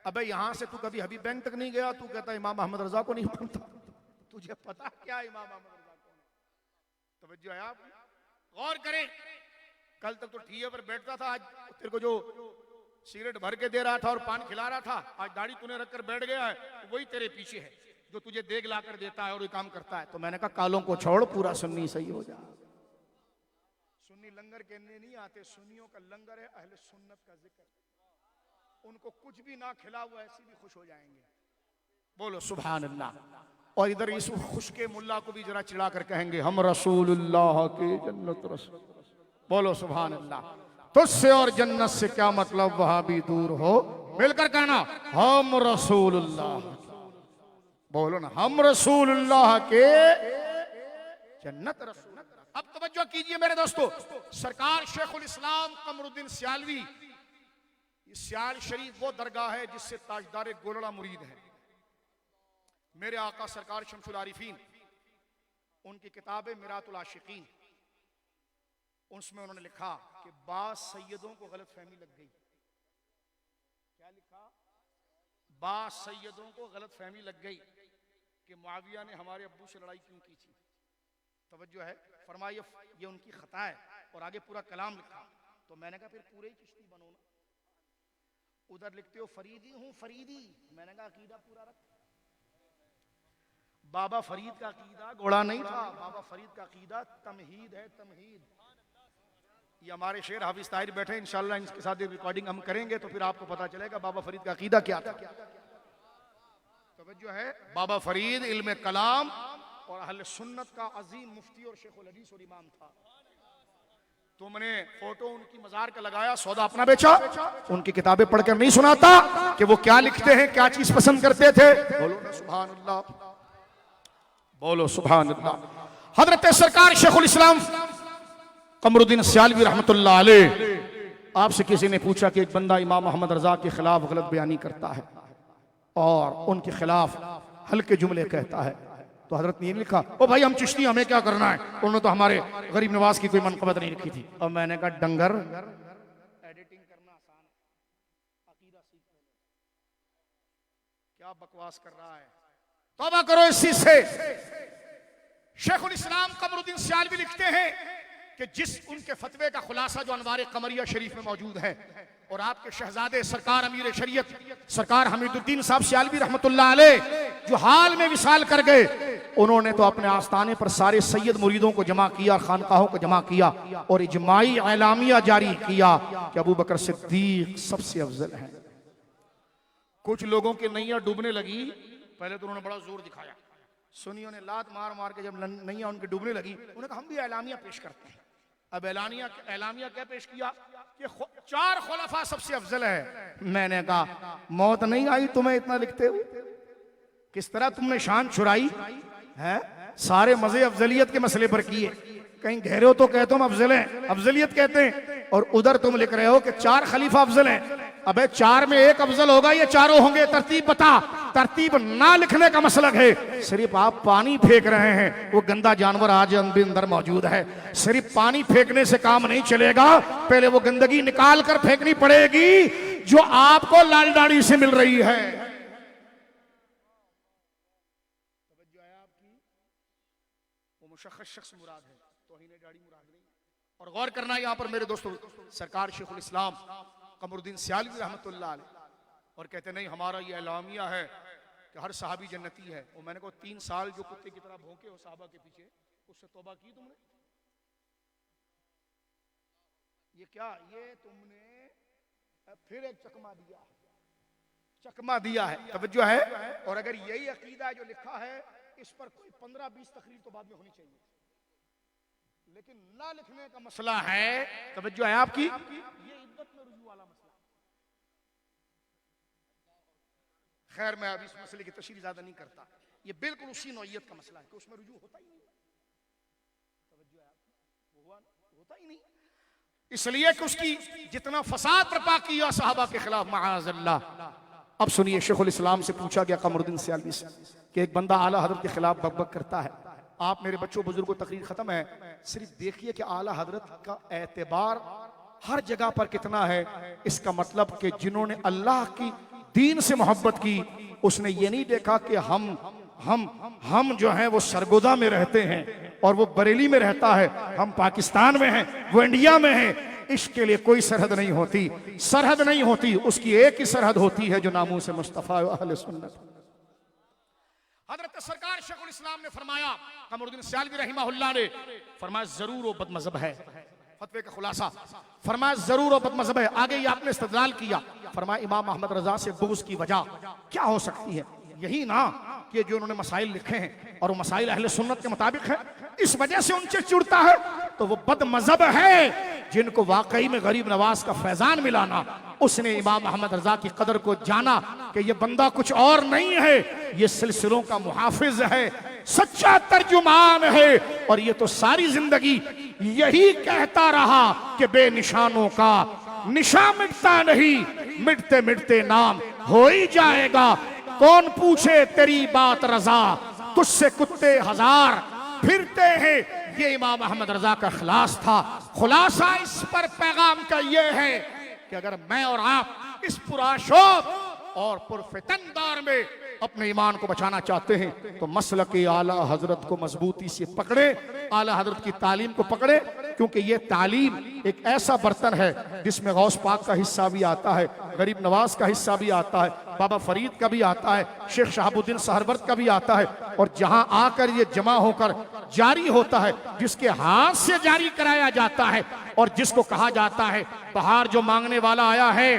Speaker 1: अबे यहां से तू कभी हबीब बैंक तक नहीं गया, तू कहता इमाम अहमद रजा को नहीं मानता, तुझे पता क्या इमाम अहमद रजा कौन है? तवज्जो है, आप गौर करें, कल तक तो ठिये पर बैठता था, आज तेरे को जो सिगरेट भर के दे रहा था और पान खिला रहा था, आज दाढ़ी तूने रखकर बैठ गया है, वही तेरे पीछे है जो तुझे देग लाकर देता है और ये काम करता है। तो मैंने कहा कालों को छोड़, पूरा सुन्नी सही हो जा। सुन्नी लंगर कहने नहीं आते, सुन्नियों का लंगर है अहले सुन्नत का जिक्र, उनको कुछ भी ना खिलाओ ऐसे भी खुश हो जाएंगे। बोलो सुभान अल्लाह। और इधर इस खुश के मुल्ला को भी जरा चिढ़ा कर कहेंगे हम रसूलुल्लाह के जन्नत रसूल। बोलो सुभान अल्लाह। तुझसे और जन्नत से क्या मतलब, वहां भी दूर हो, मिलकर कहना हम रसूलुल्लाह। बोलो ना, हम रसूलुल्लाह के जन्नत रसूल। अब तवज्जो कीजिए मेरे दोस्तों, सरकार शेखुल इस्लाम कमरुद्दीन सियालवी, सियाल शरीफ वो दरगाह है जिससे ताजदार गोलड़ा मुरीद है। मेरे आका सरकार शमसुल आरिफीन, उनकी किताब मिरातुल आशिकीन, उसमें उन्होंने लिखा कि बास सैयदों को गलत फहमी लग गई। क्या लिखा? बास सैयदों को गलत फहमी लग गई कि मुआविया ने हमारे अब्बू से लड़ाई क्यों की थी। तवज्जो है, फरमाइए ये उनकी खता है, और आगे पूरा कलाम लिखा। तो मैंने कहा फिर पूरे ही चिश्ती बनो ना। उधर लिखते हो फरीदी हूं फरीदी, मैंने कहा अकीदा पूरा रख। बाबा फरीद का अकीदा घोड़ा नहीं था, बाबा फरीद का अकीदा तमहीद है, तमहीद। ये हमारे शेर हाफिज ताहिर बैठे, इंशाल्लाह इनके साथ रिकॉर्डिंग हम करेंगे तो फिर आपको पता चलेगा बाबा फरीद का अकीदा क्या था। तवज्जो है, बाबा फरीद इल्म कलाम और अहले सुन्नत का अजीम मुफ्ती और शेखुल हदीस और इमाम था। तुमने फोटो उनकी मजार का लगाया, सौदा अपना बेचा। उनकी किताबें पढ़कर नहीं सुनाता कि वो क्या लिखते हैं, क्या चीज पसंद करते थे। बोलो ना सुभान अल्लाह, बोलो सुभान अल्लाह। हजरत सरकार शेखुल इस्लाम कमरुद्दीन सियालवी रहमतुल्लाह अलैह, आपसे किसी ने पूछा कि एक बंदा इमाम अहमद रजा के खिलाफ गलत बयानी करता है और उनके खिलाफ हल्के जुमले कहता है, तो हजरत ने लिखा ओ भाई हम चिश्ती, हमें क्या करना है, उन्होंने तो हमारे गरीब नवाज की कोई मनकबत नहीं लिखी थी। और मैंने कहा डंगर, एडिटिंग करना आसान है, अकीदा सीख क्या बकवास कर रहा है। तौबा करो इस चीज से। शेखुल इस्लाम कमरुद्दीन सियालवी लिखते हैं कि जिस उनके फतवे का खुलासा जो अनवार कमरिया शरीफ में मौजूद है, और आपके शहजादे सरकार अमीर शरीयत सरकार हमीदुद्दीन साहब सियालवी रहमतुल्लाह अलैह जो हाल में विसाल कर गए, उन्होंने तो अपने आस्थाने पर सारे सैयद मुरीदों को जमा किया, खानकाहों को जमा किया और इजमाई एलामिया जारी किया कि अबू बकर सिद्दीक सबसे अफजल है। कुछ लोगों की नैया डूबने लगी, पहले तो उन्होंने बड़ा जोर दिखाया, सुन्नियों ने लात मार मार के जब नैया उनकी डूबने लगी, उन्होंने कहा हम भी एलामिया पेश करते हैं। अब एलामिया क्या पेश किया कि 4 खुलफा सबसे अफजल है। मैंने कहा मौत नहीं आई तुम्हें इतना लिखते हो, किस तरह तुमने शान छुड़ाई है, सारे मजे अफजलियत के मसले पर किए, कहीं गहरे हो तो कहते हम अफजल हैं, अफजलियत कहते हैं, और उधर तुम लिख रहे हो कि 4 खलीफा अफजल हैं। अबे 4 में एक अफजल होगा, ये चारों होंगे, तरतीब बता। तरतीब ना लिखने का मसलक है। सिर्फ आप पानी फेंक रहे हैं, वो गंदा जानवर आज अंदर मौजूद है। सिर्फ पानी फेंकने से काम नहीं चलेगा, पहले वो गंदगी निकाल कर फेंकनी पड़ेगी जो आपको लाल दाढ़ी से मिल रही है। वो मुशख्खस शख्स मुराद है, तौहीन दाढ़ी मुराद नहीं। और गौर करना यहां पर मेरे दोस्तों, सरकार शेखुल इस्लाम कमरुद्दीन सियालवी रहमतुल्लाह अलैह और कहते नहीं हमारा ये एलामिया है कि हर सहाबी जन्नती है। और मैंने कहा 3 साल जो कुत्ते की तरह भौंके हो साहबा के पीछे, उससे तौबा की तुमने? ये क्या, ये तुमने फिर एक चकमा दिया है। तवज्जो है। और अगर यही अकीदा जो लिखा है, इस पर कोई 15-20 तकरीर तो बाद में होनी चाहिए, लेकिन ना लिखने का मसला है। तवज्जो है आपकी, ये इद्दत में रुजू वाला मसला। खैर मैं अभी इस मसले की तशरीह ज्यादा नहीं करता, ये बिल्कुल उसी नौइयत का मसला है कि उसमें रुजू होता ही नहीं। तवज्जो है आपकी, हुआ ना, होता ही नहीं, इसलिए कि उसकी जितना फसाद बर्पा किया सहाबा के खिलाफ माअज़ल्लाह। अब सुनिए, शेखुल इस्लाम से पूछा गया कमरुद्दीन सियालवी से कि एक बंदा आला हजरत के खिलाफ बकबक करता है। आप मेरे बच्चों बुजुर्गों, तकरीर खत्म है, सिर्फ देखिए कि आला हजरत का एतबार हर जगह पर कितना है। इसका मतलब कि जिन्होंने अल्लाह की दीन से मोहब्बत की, उसने ये नहीं देखा कि हम जो हैं वो सरगोदा में रहते हैं और वो बरेली में रहता है, हम पाकिस्तान में हैं, वो इंडिया में है। इश्क के लिए कोई सरहद नहीं होती, सरहद नहीं होती, उसकी एक ही सरहद होती है जो नामूस मुस्तफा व अहले सुन्नत। हजरत सरकार शेखुल इस्लाम ने फरमाया, कमरुद्दीन सियालवी रहमहुल्लाह ने फरमाया जरूर वो बदमज़हब है। फतवे का खुलासा फरमाया जरूर वो बदमज़हब है। आगे ये आपने इस्तिदलाल किया, फरमाया इमाम अहमद रजा से बुग़्ज़ की वजह क्या हो सकती है? यही ना कि जो उन्होंने मसाइल लिखे हैं और वो मसाइल अहले सुन्नत के मुताबिक है, इस वजह से उनसे चिढ़ता है। तो वो बदमज़हब है जिनको वाकई में गरीब नवाज का फैजान मिलाना। उसने इमाम अहमद रजा की कदर को जाना कि ये बंदा कुछ और नहीं है, ये सिलसिलों का मुहाफिज है, सच्चा तर्जुमान है। और ये तो सारी जिंदगी यही कहता रहा कि बेनिशानों का निशा मिटता नहीं, मिटते मिटते नाम हो ही जाएगा। कौन पूछे तेरी बात रजा, तुझसे कुत्ते हजार फिरते हैं। ये इमाम अहमद रजा का खिलास था। खुलासा इस पर पैगाम का ये है कि अगर मैं और आप इस पुराशोभ और पुरफितन दौर में अपने ईमान को बचाना चाहते हैं तो मसलक आला हजरत को मजबूती से पकड़े, आला हजरत की तालीम को पकड़े, क्योंकि ये तालीम एक ऐसा बर्तन है जिसमें गौस पाक का हिस्सा भी आता है, गरीब नवाज का हिस्सा भी आता है, बाबा फरीद का भी आता है, शेख शहाबुद्दीन सहरवर्द का भी आता है। और जहां आकर ये जमा होकर जारी होता है, जिसके हाथ से जारी कराया जाता है और जिसको कहा जाता है बाहर जो मांगने वाला आया है,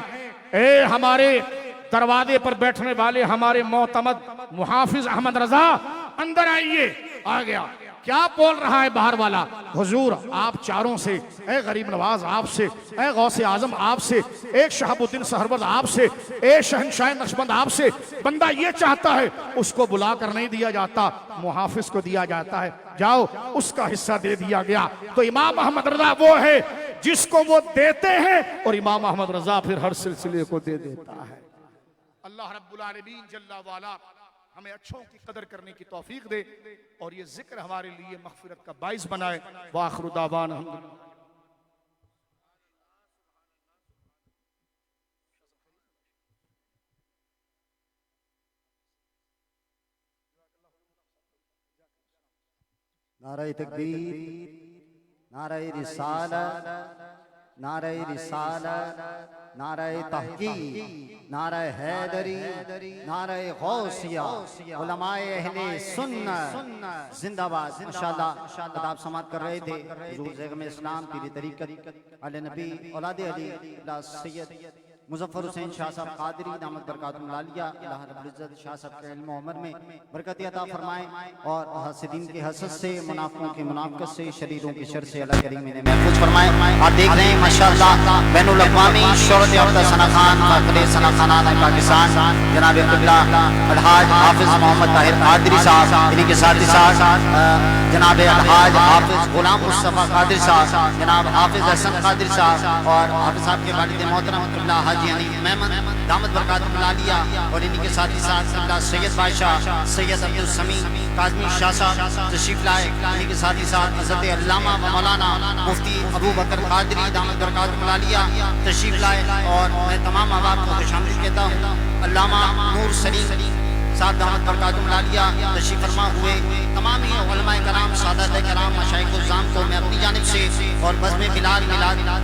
Speaker 1: ए हमारे दरवाजे पर बैठने वाले हमारे मोतमद मुहाफिज अहमद रजा, अंदर आइए। आ गया, क्या बोल रहा है बाहर वाला? हुजूर आप चारों से, ए गरीब नवाज आपसे, ए गौसे आजम आपसे, एक शहाबुद्दीन सहरवर्द आपसे, ए शहनशाह नक्शबंद आपसे। बंदा ये चाहता है, उसको बुलाकर नहीं दिया जाता, मुहाफिज को दिया जाता है। जाओ, उसका हिस्सा दे दिया गया। तो इमाम अहमद रजा वो है जिसको वो देते हैं और इमाम अहमद रजा फिर हर सिलसिले को दे देता है। अल्लाह रब्बुल आलमीन जल्ला वाला हमें अच्छों की कदर करने की तौफीक दे और ये जिक्र हमारे लिए मग़फ़िरत का बाइस बनाए। वाखिरु दावाना अल्हम्दुलिल्लाह।
Speaker 2: नारे तकबीर, नारे रिसालत, नारे रिसालत, नारे तहकीक, नारे हैदरी, नारे गौसिया, उलमाए अहले सुन्नत जिंदाबाद। माशाअल्लाह आप समाअत कर रहे थे हुजूर ज़ैगम इस्लाम पीर तरीक़त अले नबी औलाद अली सैयद मुजफ्फर हुसैन शाह साहब कादरी दामत बरकातुहुल आलिया, अल्लाह रब्बुल इज्जत शाह साहब के इल्म व उम्र में बरकत अता फरमाए और हासिदीन के हसद से, मुनाफिकों की मुनाफकत से, शरीरों के शर से अल्लाह करीम इन्हें महफूज फरमाए। और देख रहे हैं माशाअल्लाह बैनुल अक़वामी शोहरत याफ्ता सना खान फ़ाखिर सना खानान पाकिस्तान जनाब क़िबला अलहाज हाफिज मोहम्मद ताहिर कादरी साहब, इन्हीं के साथ ही साथ जनाब अलहाज हाफिज गुलाम मुस्तफ़ा कादरी साहब, जनाब हाफिज हसन कादरी साहब और हाफिज साहब के वालिद मोहतरम क़िबला हाजी अली मेमन दामत बरकातुहुल आलिया और इन्हीं के साथ ही साथ क़िबला सैयद बादशाह सैयद अब्दुल समी काज़मी शाह साहब तशरीफ लाए। इन्हीं के साथ ही साथ हज़रत अल्लामा व मौलाना मुफ्ती अबू बकर कादरी दामत बरकातुहुल आलिया तशरीफ लाए और मैं तमाम अहबाब को खुशामदीद कहता हूँ। अल्लामा नूर सलीम साहब दामत बरकातुहुल आलिया तशरीफ फरमा हुए तमाम ही उलमाए कराम सादात कराम मशाइख उज़्ज़ाम को मैं अपनी जानिब से और बज़्म मिलाद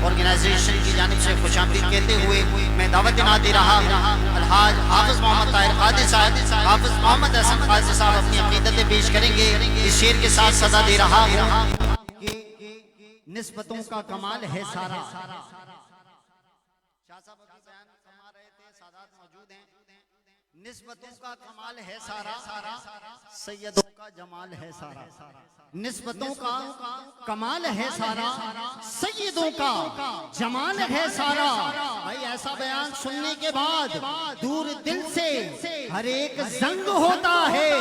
Speaker 2: ऑर्गेनाइजेशन की जानिब से खुशामदीद कहते हुए मैं दावत ना दे रहा अलहाज हाफिज मोहम्मद ताहिर कादरी साहब, हाफिज मोहम्मद हसन कादरी साहब अपनी अक़ीदतें पेश करेंगे। इस शेर के साथ सदा दे रहा हूँ कि निस्बतों का कमाल है सारा। शाह साहब अभी बयान फरमा रहे थे, सादात मौजूद हैं। निस्बतों का कमाल है सारा, सैयदों का जमाल है सारा। निस्बतों का कमाल है सारा, सैयदों का जमाल है सारा। भाई ऐसा बयान सुनने के बाद दूर दिल से हर एक जंग होता है,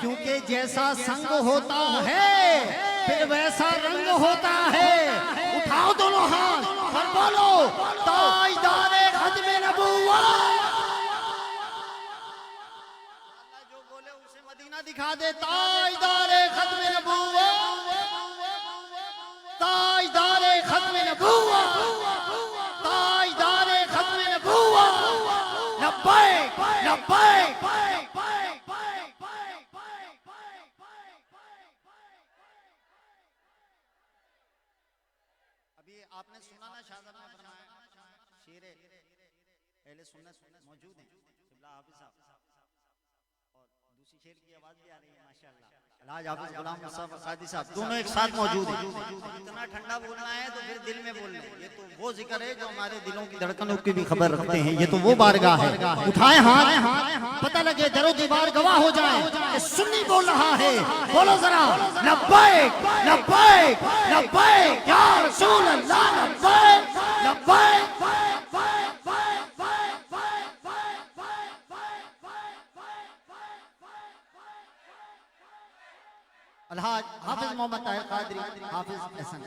Speaker 2: क्योंकि जैसा संग होता है फिर वैसा रंग होता है। उठाओ दोनों हाथ और बोलो ताजदारे खत्मे नबुव्वत। मदीना दिखा दे ताजदारे खत्मे नबुव्वत, ताजदारे खत्मे नबुव्वत, ताजदारे खत्मे नबुव्वत। लब्बैक लब्बैक। अभी आपने सुना ना शाह साहब ने फरमाया शेर अहले सुन्नत मौजूद हैं क़िबला हाफिज साहब और दूसरी शेर की आवाज भी आ रही है माशाअल्लाह। अलहाज हाफिज गुलाम मुस्तफ़ा कादरी साहब दोनों एक साथ मौजूद हैं। इतना ठंडा बोलना है तो फिर दिल में बोलना है। ये तो वो जिक्र है जो हमारे दिलों की धड़कनों की भी खबर रखते हैं। ये तो वो बारगाह है। उठाए हाथ पता लगे दरो दीवार गवाह हो जाए कि सुन्नी बोल रहा है। बोलो जरा लब्बैक लब्बैक लब्बैक या रसूल अल्लाह लब्बैक लब्बैक। अलहाज हाफिज मोहम्मद ताहिर कादरी हाफिज हसन।